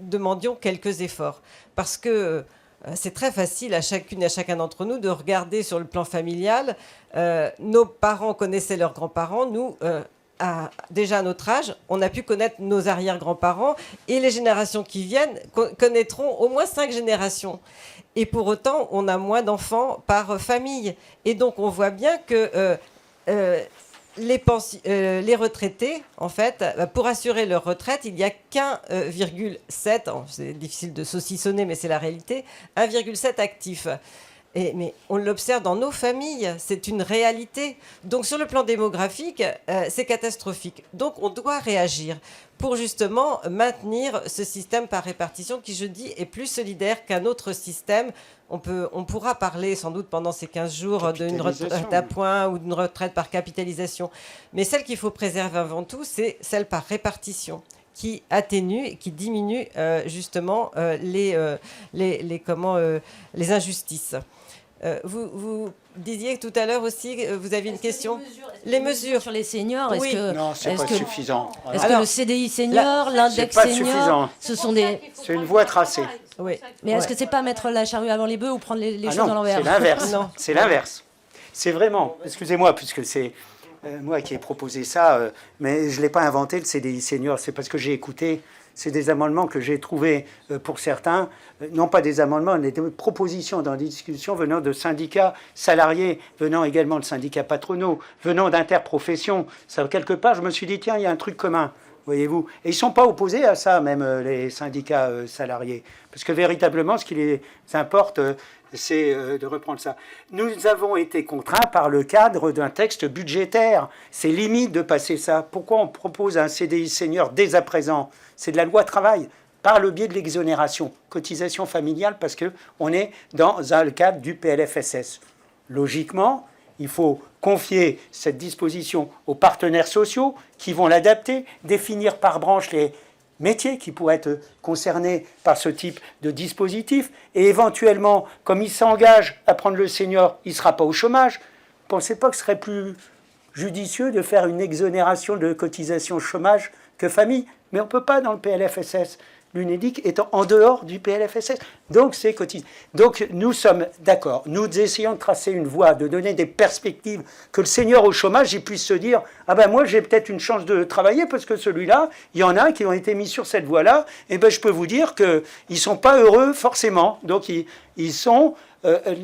demandions quelques efforts. Parce que c'est très facile à chacune et à chacun d'entre nous de regarder sur le plan familial. Nos parents connaissaient leurs grands-parents, nous... déjà à notre âge, on a pu connaître nos arrière-grands-parents, et les générations qui viennent connaîtront au moins 5 générations. Et pour autant, on a moins d'enfants par famille. Et donc, on voit bien que les retraités, en fait, pour assurer leur retraite, il n'y a qu'1,7, c'est difficile de saucissonner, mais c'est la réalité, 1,7 actifs. Mais on l'observe dans nos familles, c'est une réalité. Donc sur le plan démographique, c'est catastrophique. Donc on doit réagir pour justement maintenir ce système par répartition qui, je dis, est plus solidaire qu'un autre système. On pourra parler sans doute pendant ces 15 jours d'une retraite à points ou d'une retraite par capitalisation. Mais celle qu'il faut préserver avant tout, c'est celle par répartition, qui atténue, qui diminue justement les injustices. Vous disiez tout à l'heure aussi, vous aviez une question. Les mesures sur les seniors, oui. Non, c'est pas suffisant. Est-ce que le CDI senior, l'index senior, ce sont des... C'est une voie tracée. Oui. Mais est-ce que c'est pas mettre la charrue avant les bœufs ou prendre les choses dans l'envers ? C'est l'inverse. C'est l'inverse. C'est vraiment, excusez-moi, puisque c'est moi qui ai proposé ça, mais je ne l'ai pas inventé, le CDI senior. C'est parce que j'ai écouté c'est des amendements que j'ai trouvés pour certains, non pas des amendements, mais des propositions dans des discussions venant de syndicats salariés, venant également de syndicats patronaux, venant d'interprofessions. Ça, quelque part, je me suis dit, tiens, il y a un truc commun. Voyez-vous. Et ils ne sont pas opposés à ça, même les syndicats salariés. Parce que véritablement, ce qui les importe, c'est de reprendre ça. Nous avons été contraints par le cadre d'un texte budgétaire. C'est limite de passer ça. Pourquoi on propose un CDI senior dès à présent? C'est de la loi travail, par le biais de l'exonération, cotisation familiale, parce qu'on est dans le cadre du PLFSS. Logiquement, il faut confier cette disposition aux partenaires sociaux qui vont l'adapter, définir par branche les métiers qui pourraient être concernés par ce type de dispositif. Et éventuellement, comme il s'engage à prendre le senior, il ne sera pas au chômage. Ne pensez pas que ce serait plus judicieux de faire une exonération de cotisation chômage que famille? Mais on ne peut pas dans le PLFSS. L'UNEDIC étant en dehors du PLFSS. Donc, c'est cotisé. Donc, nous sommes d'accord. Nous essayons de tracer une voie, de donner des perspectives, que le senior au chômage, il puisse se dire « Ah ben moi, j'ai peut-être une chance de travailler parce que celui-là, il y en a qui ont été mis sur cette voie-là. Et ben je peux vous dire qu'ils ne sont pas heureux forcément. Donc, ils sont...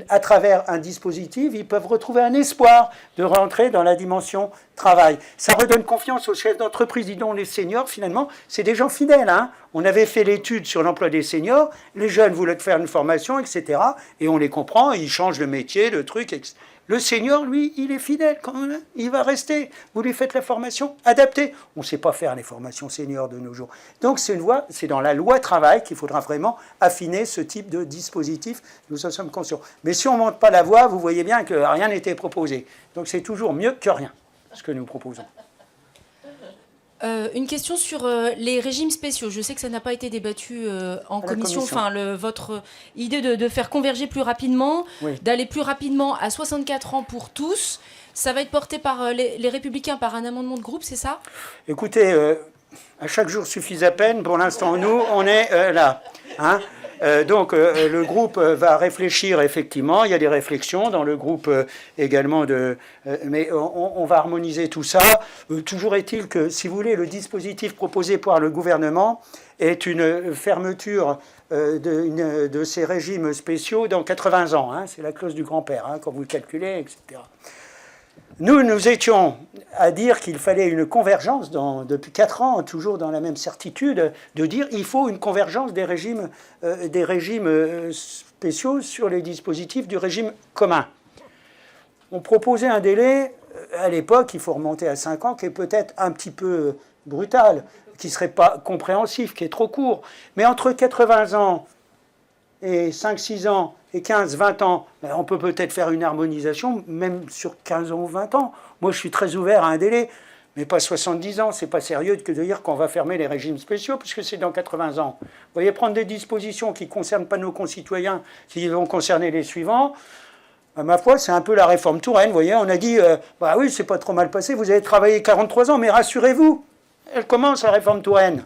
à travers un dispositif, ils peuvent retrouver un espoir de rentrer dans la dimension travail. Ça redonne confiance aux chefs d'entreprise. Dis donc, les seniors, finalement, c'est des gens fidèles. Hein. On avait fait l'étude sur l'emploi des seniors. Les jeunes voulaient faire une formation, etc. Et on les comprend, ils changent de métier, de truc, etc. Le senior, lui, il est fidèle quand même. Il va rester. Vous lui faites la formation adaptée. On ne sait pas faire les formations seniors de nos jours. Donc c'est une voie, c'est dans la loi travail qu'il faudra vraiment affiner ce type de dispositif. Nous en sommes conscients. Mais si on ne monte pas la voie, vous voyez bien que rien n'était proposé. Donc c'est toujours mieux que rien, ce que nous proposons. Une question sur les régimes spéciaux. Je sais que ça n'a pas été débattu en commission. Enfin, votre idée de faire converger plus rapidement, oui, d'aller plus rapidement à 64 ans pour tous, ça va être porté par les Républicains par un amendement de groupe, c'est ça? Écoutez, à chaque jour suffit à peine. Pour l'instant, nous, on est là. Hein. Donc le groupe va réfléchir effectivement, il y a des réflexions dans le groupe également, mais on va harmoniser tout ça. Toujours est-il que, si vous voulez, le dispositif proposé par le gouvernement est une fermeture de ces régimes spéciaux dans 80 ans. Hein, c'est la clause du grand-père, hein, quand vous le calculez, etc. Nous étions à dire qu'il fallait une convergence depuis 4 ans, toujours dans la même certitude, de dire qu'il faut une convergence des régimes spéciaux sur les dispositifs du régime commun. On proposait un délai, à l'époque, il faut remonter à 5 ans, qui est peut-être un petit peu brutal, qui ne serait pas compréhensif, qui est trop court. Mais entre 80 ans et 5-6 ans, et 15-20 ans, on peut peut-être faire une harmonisation, même sur 15 ans ou 20 ans. Moi, je suis très ouvert à un délai, mais pas 70 ans. C'est pas sérieux que de dire qu'on va fermer les régimes spéciaux, puisque c'est dans 80 ans. Vous voyez, prendre des dispositions qui ne concernent pas nos concitoyens, qui vont concerner les suivants, à ma foi, c'est un peu la réforme Touraine. Vous voyez, on a dit, bah oui, c'est pas trop mal passé, vous avez travaillé 43 ans, mais rassurez-vous, elle commence, la réforme Touraine.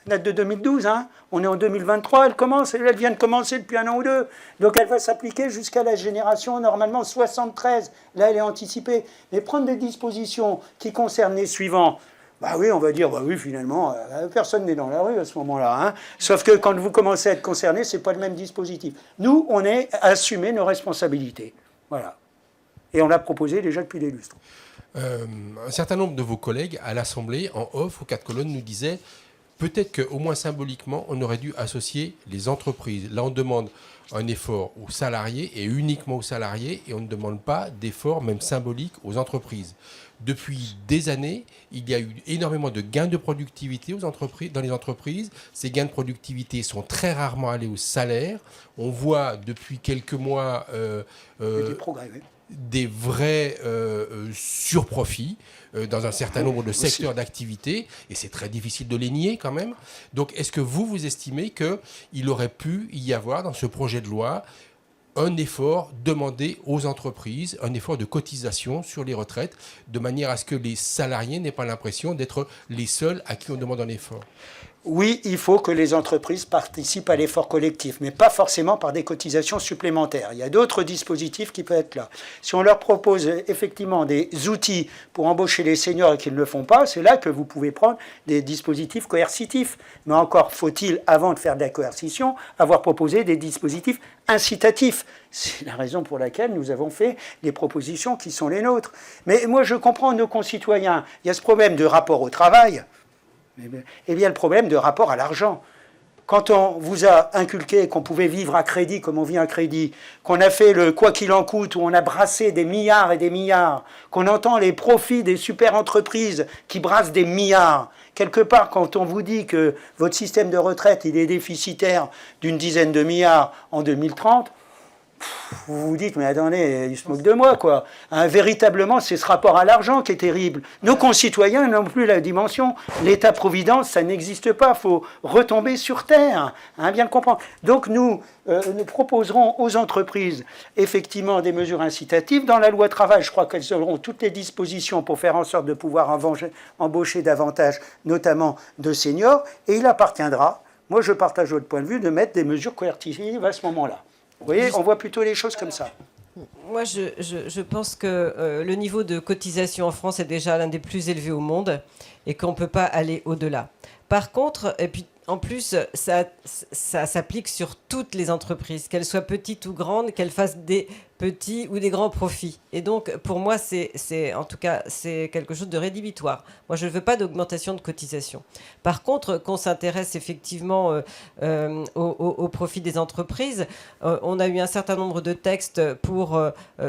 Date de 2012, hein. On est en 2023, elle vient de commencer depuis 1 an ou 2. Donc elle va s'appliquer jusqu'à la génération, normalement, 73. Là, elle est anticipée. Mais prendre des dispositions qui concernent les suivants, bah oui, on va dire, bah oui, finalement, personne n'est dans la rue à ce moment-là. Hein. Sauf que quand vous commencez à être concerné, ce n'est pas le même dispositif. Nous, on est à assumer nos responsabilités. Voilà. Et on l'a proposé déjà depuis des lustres. Un certain nombre de vos collègues à l'Assemblée, en off, aux 4 colonnes, nous disaient... Peut-être qu'au moins symboliquement, on aurait dû associer les entreprises. Là, on demande un effort aux salariés et uniquement aux salariés, et on ne demande pas d'effort, même symbolique, aux entreprises. Depuis des années, il y a eu énormément de gains de productivité dans les entreprises. Ces gains de productivité sont très rarement allés au salaire. On voit depuis quelques mois des progrès, oui, des vrais surprofits dans un certain nombre de secteurs d'activité, et c'est très difficile de les nier quand même. Donc est-ce que vous estimez qu'il aurait pu y avoir dans ce projet de loi un effort demandé aux entreprises, un effort de cotisation sur les retraites, de manière à ce que les salariés n'aient pas l'impression d'être les seuls à qui on demande un effort? oui, il faut que les entreprises participent à l'effort collectif, mais pas forcément par des cotisations supplémentaires. Il y a d'autres dispositifs qui peuvent être là. Si on leur propose effectivement des outils pour embaucher les seniors et qu'ils ne le font pas, c'est là que vous pouvez prendre des dispositifs coercitifs. Mais encore faut-il, avant de faire de la coercition, avoir proposé des dispositifs incitatifs. C'est la raison pour laquelle nous avons fait les propositions qui sont les nôtres. Mais moi, je comprends nos concitoyens. Il y a ce problème de rapport au travail. Eh bien, le problème de rapport à l'argent. Quand on vous a inculqué qu'on pouvait vivre à crédit comme on vit à crédit, qu'on a fait le quoi qu'il en coûte, où on a brassé des milliards et des milliards, qu'on entend les profits des super entreprises qui brassent des milliards, quelque part, quand on vous dit que votre système de retraite il est déficitaire d'une dizaine de milliards en 2030, vous vous dites, mais attendez, ils se moquent de moi, quoi. Hein, véritablement, c'est ce rapport à l'argent qui est terrible. Nos concitoyens n'ont plus la dimension. L'État-providence, ça n'existe pas. Il faut retomber sur terre, hein, bien le comprendre. Donc nous proposerons aux entreprises, effectivement, des mesures incitatives. Dans la loi travail, je crois qu'elles auront toutes les dispositions pour faire en sorte de pouvoir embaucher davantage, notamment de seniors. Et il appartiendra, moi je partage votre point de vue, de mettre des mesures coercitives à ce moment-là. Vous voyez, on voit plutôt les choses comme ça. Moi, je pense que le niveau de cotisation en France est déjà l'un des plus élevés au monde et qu'on ne peut pas aller au-delà. Par contre, et puis en plus, ça s'applique sur toutes les entreprises, qu'elles soient petites ou grandes, qu'elles fassent des petits ou des grands profits. Et donc, pour moi, en tout cas, c'est quelque chose de rédhibitoire. Moi, je ne veux pas d'augmentation de cotisation. Par contre, qu'on s'intéresse effectivement au profit des entreprises, on a eu un certain nombre de textes pour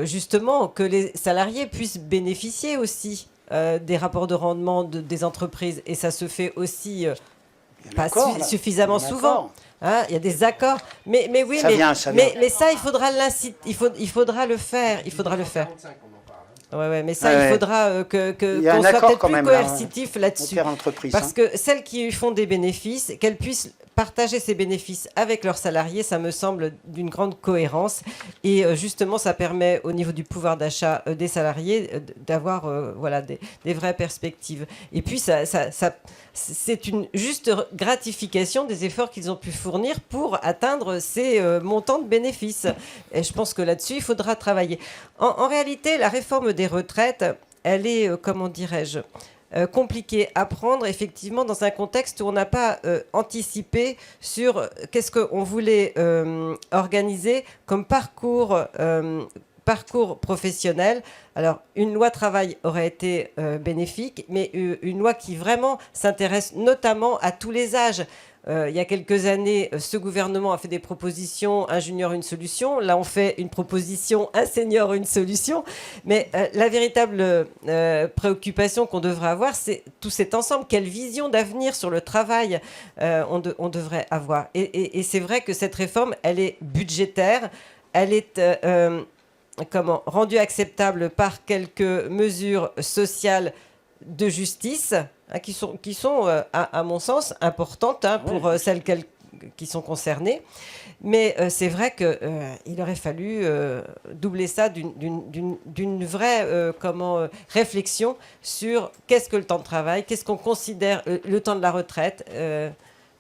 justement que les salariés puissent bénéficier aussi des rapports de rendement des entreprises. Et ça se fait aussi... pas suffisamment souvent. Hein, il y a des accords. Mais oui, mais ça, il faudra il faudra le faire. Il faudra le faire. Ouais, mais ça, il faudra qu'on soit peut-être plus coercitif là-dessus. Parce que celles qui font des bénéfices, qu'elles puissent partager ces bénéfices avec leurs salariés, ça me semble d'une grande cohérence. Et justement, ça permet au niveau du pouvoir d'achat des salariés d'avoir des vraies perspectives. Et puis, c'est une juste gratification des efforts qu'ils ont pu fournir pour atteindre ces montants de bénéfices. Et je pense que là-dessus, il faudra travailler. En réalité, la réforme des retraites, elle est, comment dirais-je, compliqué à prendre effectivement dans un contexte où on n'a pas anticipé sur qu'est-ce qu'on voulait organiser comme parcours professionnel. Alors, une loi travail aurait été bénéfique, mais une loi qui vraiment s'intéresse notamment à tous les âges. Il y a quelques années, ce gouvernement a fait des propositions, un junior, une solution. Là, on fait une proposition, un senior, une solution. Mais la véritable préoccupation qu'on devrait avoir, c'est tout cet ensemble. Quelle vision d'avenir sur le travail on devrait avoir. Et c'est vrai que cette réforme, elle est budgétaire. Elle est rendue acceptable par quelques mesures sociales de justice, qui sont à mon sens, importantes pour celles qui sont concernées. Mais c'est vrai qu'il aurait fallu doubler ça d'une vraie réflexion sur qu'est-ce que le temps de travail, qu'est-ce qu'on considère le temps de la retraite.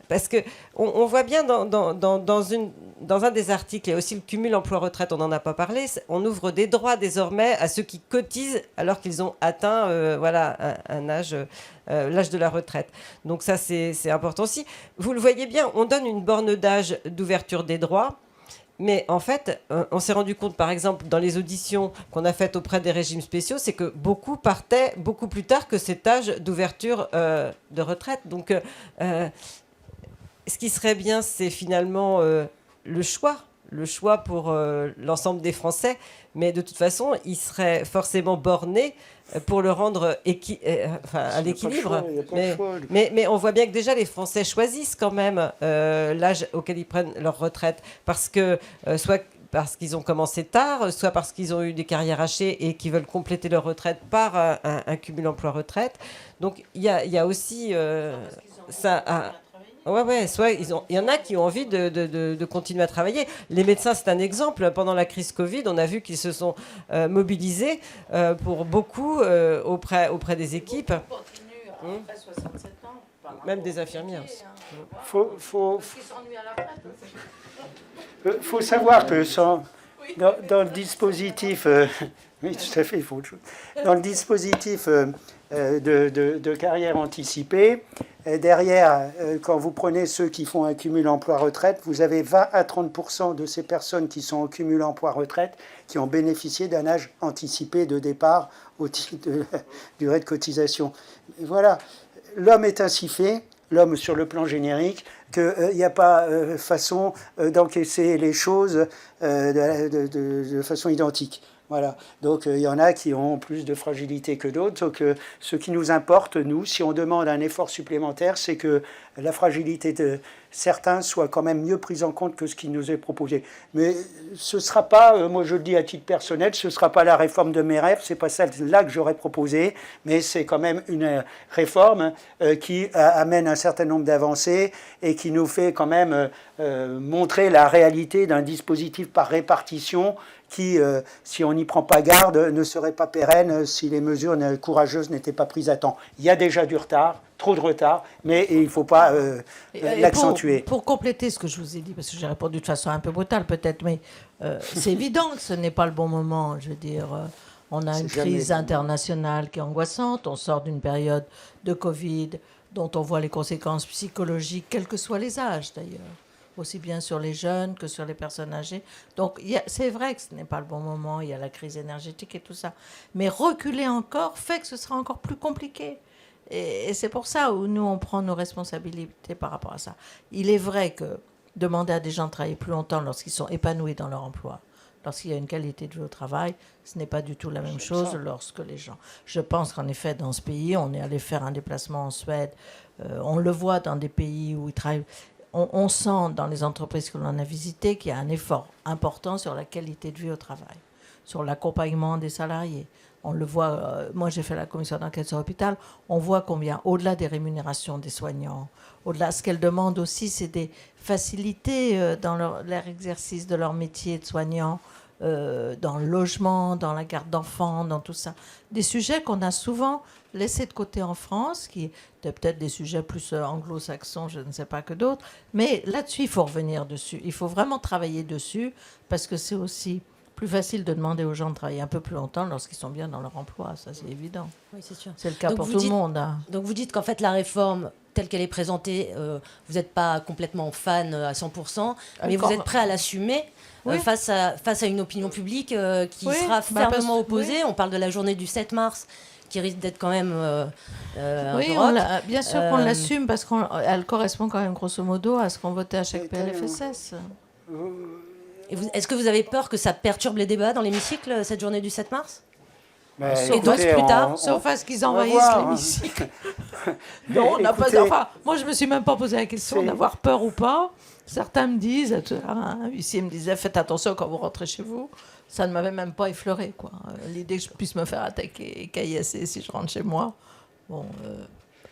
Parce qu'on voit bien dans un des articles, il y a aussi le cumul emploi-retraite, on n'en a pas parlé, on ouvre des droits désormais à ceux qui cotisent alors qu'ils ont atteint un âge, l'âge de la retraite. Donc ça, c'est important aussi. Vous le voyez bien, on donne une borne d'âge d'ouverture des droits. Mais en fait, on s'est rendu compte, par exemple, dans les auditions qu'on a faites auprès des régimes spéciaux, c'est que beaucoup partaient beaucoup plus tard que cet âge d'ouverture de retraite. Donc, ce qui serait bien, c'est finalement le choix pour l'ensemble des Français. Mais de toute façon, il serait forcément borné pour le rendre à l'équilibre. Mais on voit bien que déjà, les Français choisissent quand même l'âge auquel ils prennent leur retraite. Parce que soit parce qu'ils ont commencé tard, soit parce qu'ils ont eu des carrières hachées et qu'ils veulent compléter leur retraite par un cumul emploi-retraite. Donc, il y a aussi ça... Ouais, soit il y en a qui ont envie de continuer à travailler. Les médecins, c'est un exemple. Pendant la crise Covid, on a vu qu'ils se sont mobilisés pour beaucoup auprès des équipes. On continue après 67 ans. même des infirmières. Faut savoir que dans le dispositif, oui, tout à fait, il faut autre chose. Dans le dispositif de carrière anticipée, derrière, quand vous prenez ceux qui font un cumul emploi-retraite, vous avez 20 à 30% de ces personnes qui sont au cumul emploi-retraite qui ont bénéficié d'un âge anticipé de départ au titre de la durée de cotisation. Et voilà, l'homme est ainsi fait, l'homme sur le plan générique, qu'il n'y a pas façon d'encaisser les choses de façon identique. Voilà. Donc il y en a qui ont plus de fragilité que d'autres. Donc ce qui nous importe, nous, si on demande un effort supplémentaire, c'est que la fragilité de certains soit quand même mieux prise en compte que ce qui nous est proposé. Mais ce ne sera pas, moi je le dis à titre personnel, ce ne sera pas la réforme de mes rêves, ce n'est pas celle-là que j'aurais proposée, mais c'est quand même une réforme qui amène un certain nombre d'avancées et qui nous fait quand même montrer la réalité d'un dispositif par répartition qui, si on n'y prend pas garde, ne serait pas pérenne si les mesures courageuses n'étaient pas prises à temps. Il y a déjà du retard, trop de retard, mais il ne faut pas l'accentuer. Pour compléter ce que je vous ai dit, parce que j'ai répondu de façon un peu brutale peut-être, mais c'est évident que ce n'est pas le bon moment. Je veux dire, on a une crise internationale qui est angoissante, on sort d'une période de Covid dont on voit les conséquences psychologiques, quels que soient les âges d'ailleurs, aussi bien sur les jeunes que sur les personnes âgées. Donc c'est vrai que ce n'est pas le bon moment, il y a la crise énergétique et tout ça. Mais reculer encore fait que ce sera encore plus compliqué. Et c'est pour ça où nous, on prend nos responsabilités par rapport à ça. Il est vrai que demander à des gens de travailler plus longtemps lorsqu'ils sont épanouis dans leur emploi, lorsqu'il y a une qualité de vie au travail, ce n'est pas du tout la même chose lorsque les gens... Je pense qu'en effet, dans ce pays, on est allé faire un déplacement en Suède, on le voit dans des pays où ils travaillent... On sent dans les entreprises que l'on a visitées qu'il y a un effort important sur la qualité de vie au travail, sur l'accompagnement des salariés. On le voit, moi j'ai fait la commission d'enquête sur l'hôpital, on voit combien, au-delà des rémunérations des soignants, au-delà, ce qu'elles demandent aussi, c'est des facilités dans leur exercice de leur métier de soignant, dans le logement, dans la garde d'enfants, dans tout ça. Des sujets qu'on a souvent laissés de côté en France, qui étaient peut-être des sujets plus anglo-saxons, je ne sais pas, que d'autres. Mais là-dessus, il faut revenir dessus. Il faut vraiment travailler dessus, parce que c'est aussi plus facile de demander aux gens de travailler un peu plus longtemps lorsqu'ils sont bien dans leur emploi. Ça, c'est évident. Oui, c'est sûr. C'est le cas pour tout le monde. Hein. Donc vous dites qu'en fait, la réforme telle qu'elle est présentée, vous n'êtes pas complètement fan à 100%, mais vous êtes prêt à l'assumer. Oui. Face à une opinion publique qui sera fermement opposée. On parle de la journée du 7 mars, qui risque d'être quand même bien sûr qu'on l'assume, parce qu'elle correspond quand même grosso modo à ce qu'on votait à chaque PLFSS. Est-ce que vous avez peur que ça perturbe les débats dans l'hémicycle, cette journée du 7 mars ? Et donc plus tard, sauf à ce qu'ils envahissent l'hémicycle. Non, on n'a pas... Enfin, moi, je me suis même pas posé la question d'avoir peur ou pas. Certains me disent, un huissier me disait, faites attention quand vous rentrez chez vous. Ça ne m'avait même pas effleuré, quoi. L'idée que je puisse me faire attaquer et caillasser si je rentre chez moi. Bon,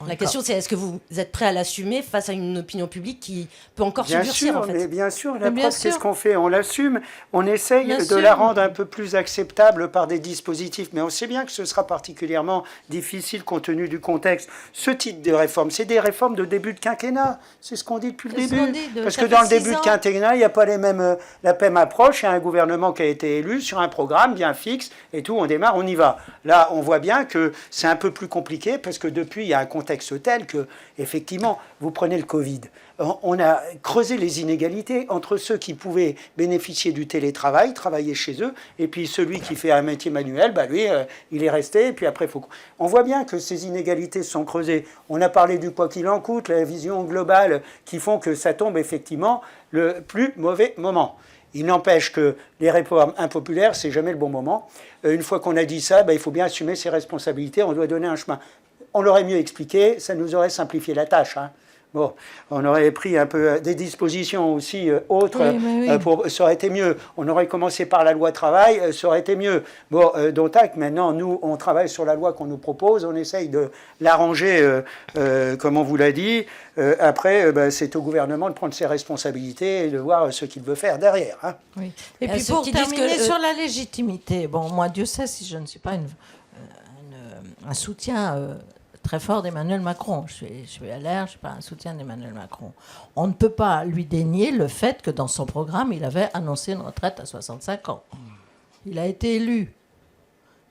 la question, c'est est-ce que vous êtes prêt à l'assumer face à une opinion publique qui peut encore se durcir, en fait ? Mais bien sûr, la preuve, c'est ce qu'on fait. On l'assume, on essaye de la rendre un peu plus acceptable par des dispositifs. Mais on sait bien que ce sera particulièrement difficile compte tenu du contexte. Ce type de réforme, c'est des réformes de début de quinquennat. C'est ce qu'on dit depuis le début. Parce que dans le début de quinquennat, il n'y a pas la même approche. Il y a un gouvernement qui a été élu sur un programme bien fixe et tout. On démarre, on y va. Là, on voit bien que c'est un peu plus compliqué parce que depuis, il y a un contexte tel que, effectivement, vous prenez le Covid. On a creusé les inégalités entre ceux qui pouvaient bénéficier du télétravail, travailler chez eux, et puis celui qui fait un métier manuel, lui, il est resté, et puis après, on voit bien que ces inégalités sont creusées. On a parlé du quoi qu'il en coûte, la vision globale qui font que ça tombe, effectivement, le plus mauvais moment. Il n'empêche que les réformes impopulaires, c'est jamais le bon moment. Une fois qu'on a dit ça, il faut bien assumer ses responsabilités, on doit donner un chemin. On l'aurait mieux expliqué, ça nous aurait simplifié la tâche. Hein. Bon, on aurait pris un peu des dispositions aussi autres, ça aurait été mieux. On aurait commencé par la loi travail, ça aurait été mieux. Bon, dont acte, maintenant, nous, on travaille sur la loi qu'on nous propose, on essaye de l'arranger, comme on vous l'a dit. Après, c'est au gouvernement de prendre ses responsabilités et de voir ce qu'il veut faire derrière. Hein. Oui. Et puis pour terminer sur la légitimité, bon, moi, Dieu sait si je ne suis pas un soutien très fort d'Emmanuel Macron. Je suis LR, je ne suis pas un soutien d'Emmanuel Macron. On ne peut pas lui dénier le fait que dans son programme, il avait annoncé une retraite à 65 ans. Il a été élu.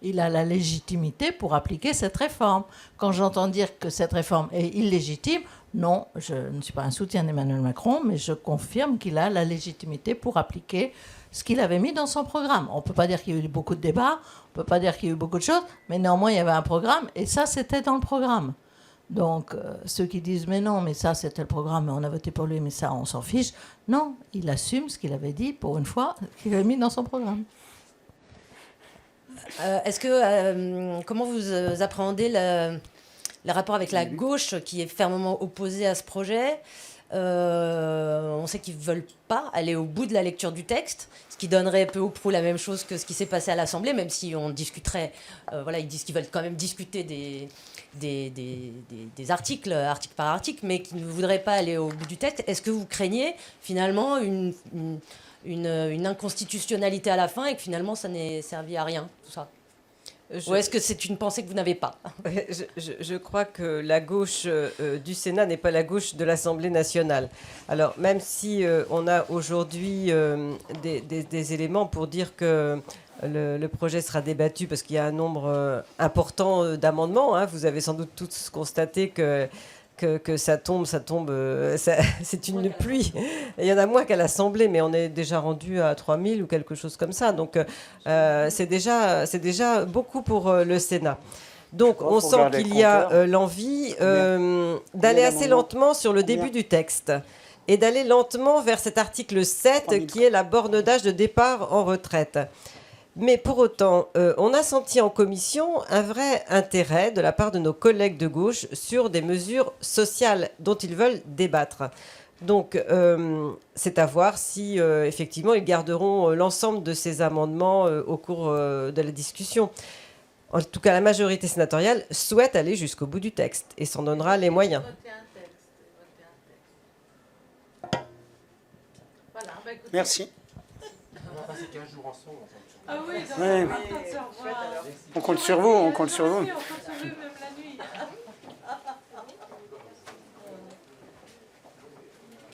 Il a la légitimité pour appliquer cette réforme. Quand j'entends dire que cette réforme est illégitime, non, je ne suis pas un soutien d'Emmanuel Macron, mais je confirme qu'il a la légitimité pour appliquer ce qu'il avait mis dans son programme. On ne peut pas dire qu'il y a eu beaucoup de débats, on ne peut pas dire qu'il y a eu beaucoup de choses, mais néanmoins, il y avait un programme, et ça, c'était dans le programme. Donc, ceux qui disent « mais non, mais ça, c'était le programme, on a voté pour lui, mais ça, on s'en fiche », non, il assume ce qu'il avait dit, pour une fois, qu'il avait mis dans son programme. Comment vous appréhendez le rapport avec la gauche qui est fermement opposée à ce projet? On sait qu'ils ne veulent pas aller au bout de la lecture du texte, ce qui donnerait peu ou prou la même chose que ce qui s'est passé à l'Assemblée, même si on discuterait. Voilà, ils disent qu'ils veulent quand même discuter des articles, article par article, mais qu'ils ne voudraient pas aller au bout du texte. Est-ce que vous craignez finalement une inconstitutionnalité à la fin et que finalement ça n'ait servi à rien, tout ça? Ou est-ce que c'est une pensée que vous n'avez pas? Je crois que la gauche du Sénat n'est pas la gauche de l'Assemblée nationale. Alors, même si on a aujourd'hui des éléments pour dire que le projet sera débattu, parce qu'il y a un nombre important d'amendements, hein, vous avez sans doute tous constaté que ça tombe, c'est une pluie. Il y en a moins qu'à l'Assemblée, mais on est déjà rendu à 3000 ou quelque chose comme ça. Donc, c'est déjà beaucoup pour le Sénat. Donc, on sent qu'il y a l'envie d'aller assez lentement sur le début du texte et d'aller lentement vers cet article 7 qui est la borne d'âge de départ en retraite. Mais pour autant, on a senti en commission un vrai intérêt de la part de nos collègues de gauche sur des mesures sociales dont ils veulent débattre. Donc, c'est à voir si, effectivement, ils garderont l'ensemble de ces amendements au cours de la discussion. En tout cas, la majorité sénatoriale souhaite aller jusqu'au bout du texte et s'en donnera les moyens. Merci. On va passer 15 jours ensemble. On compte sur vous, on compte sur vous.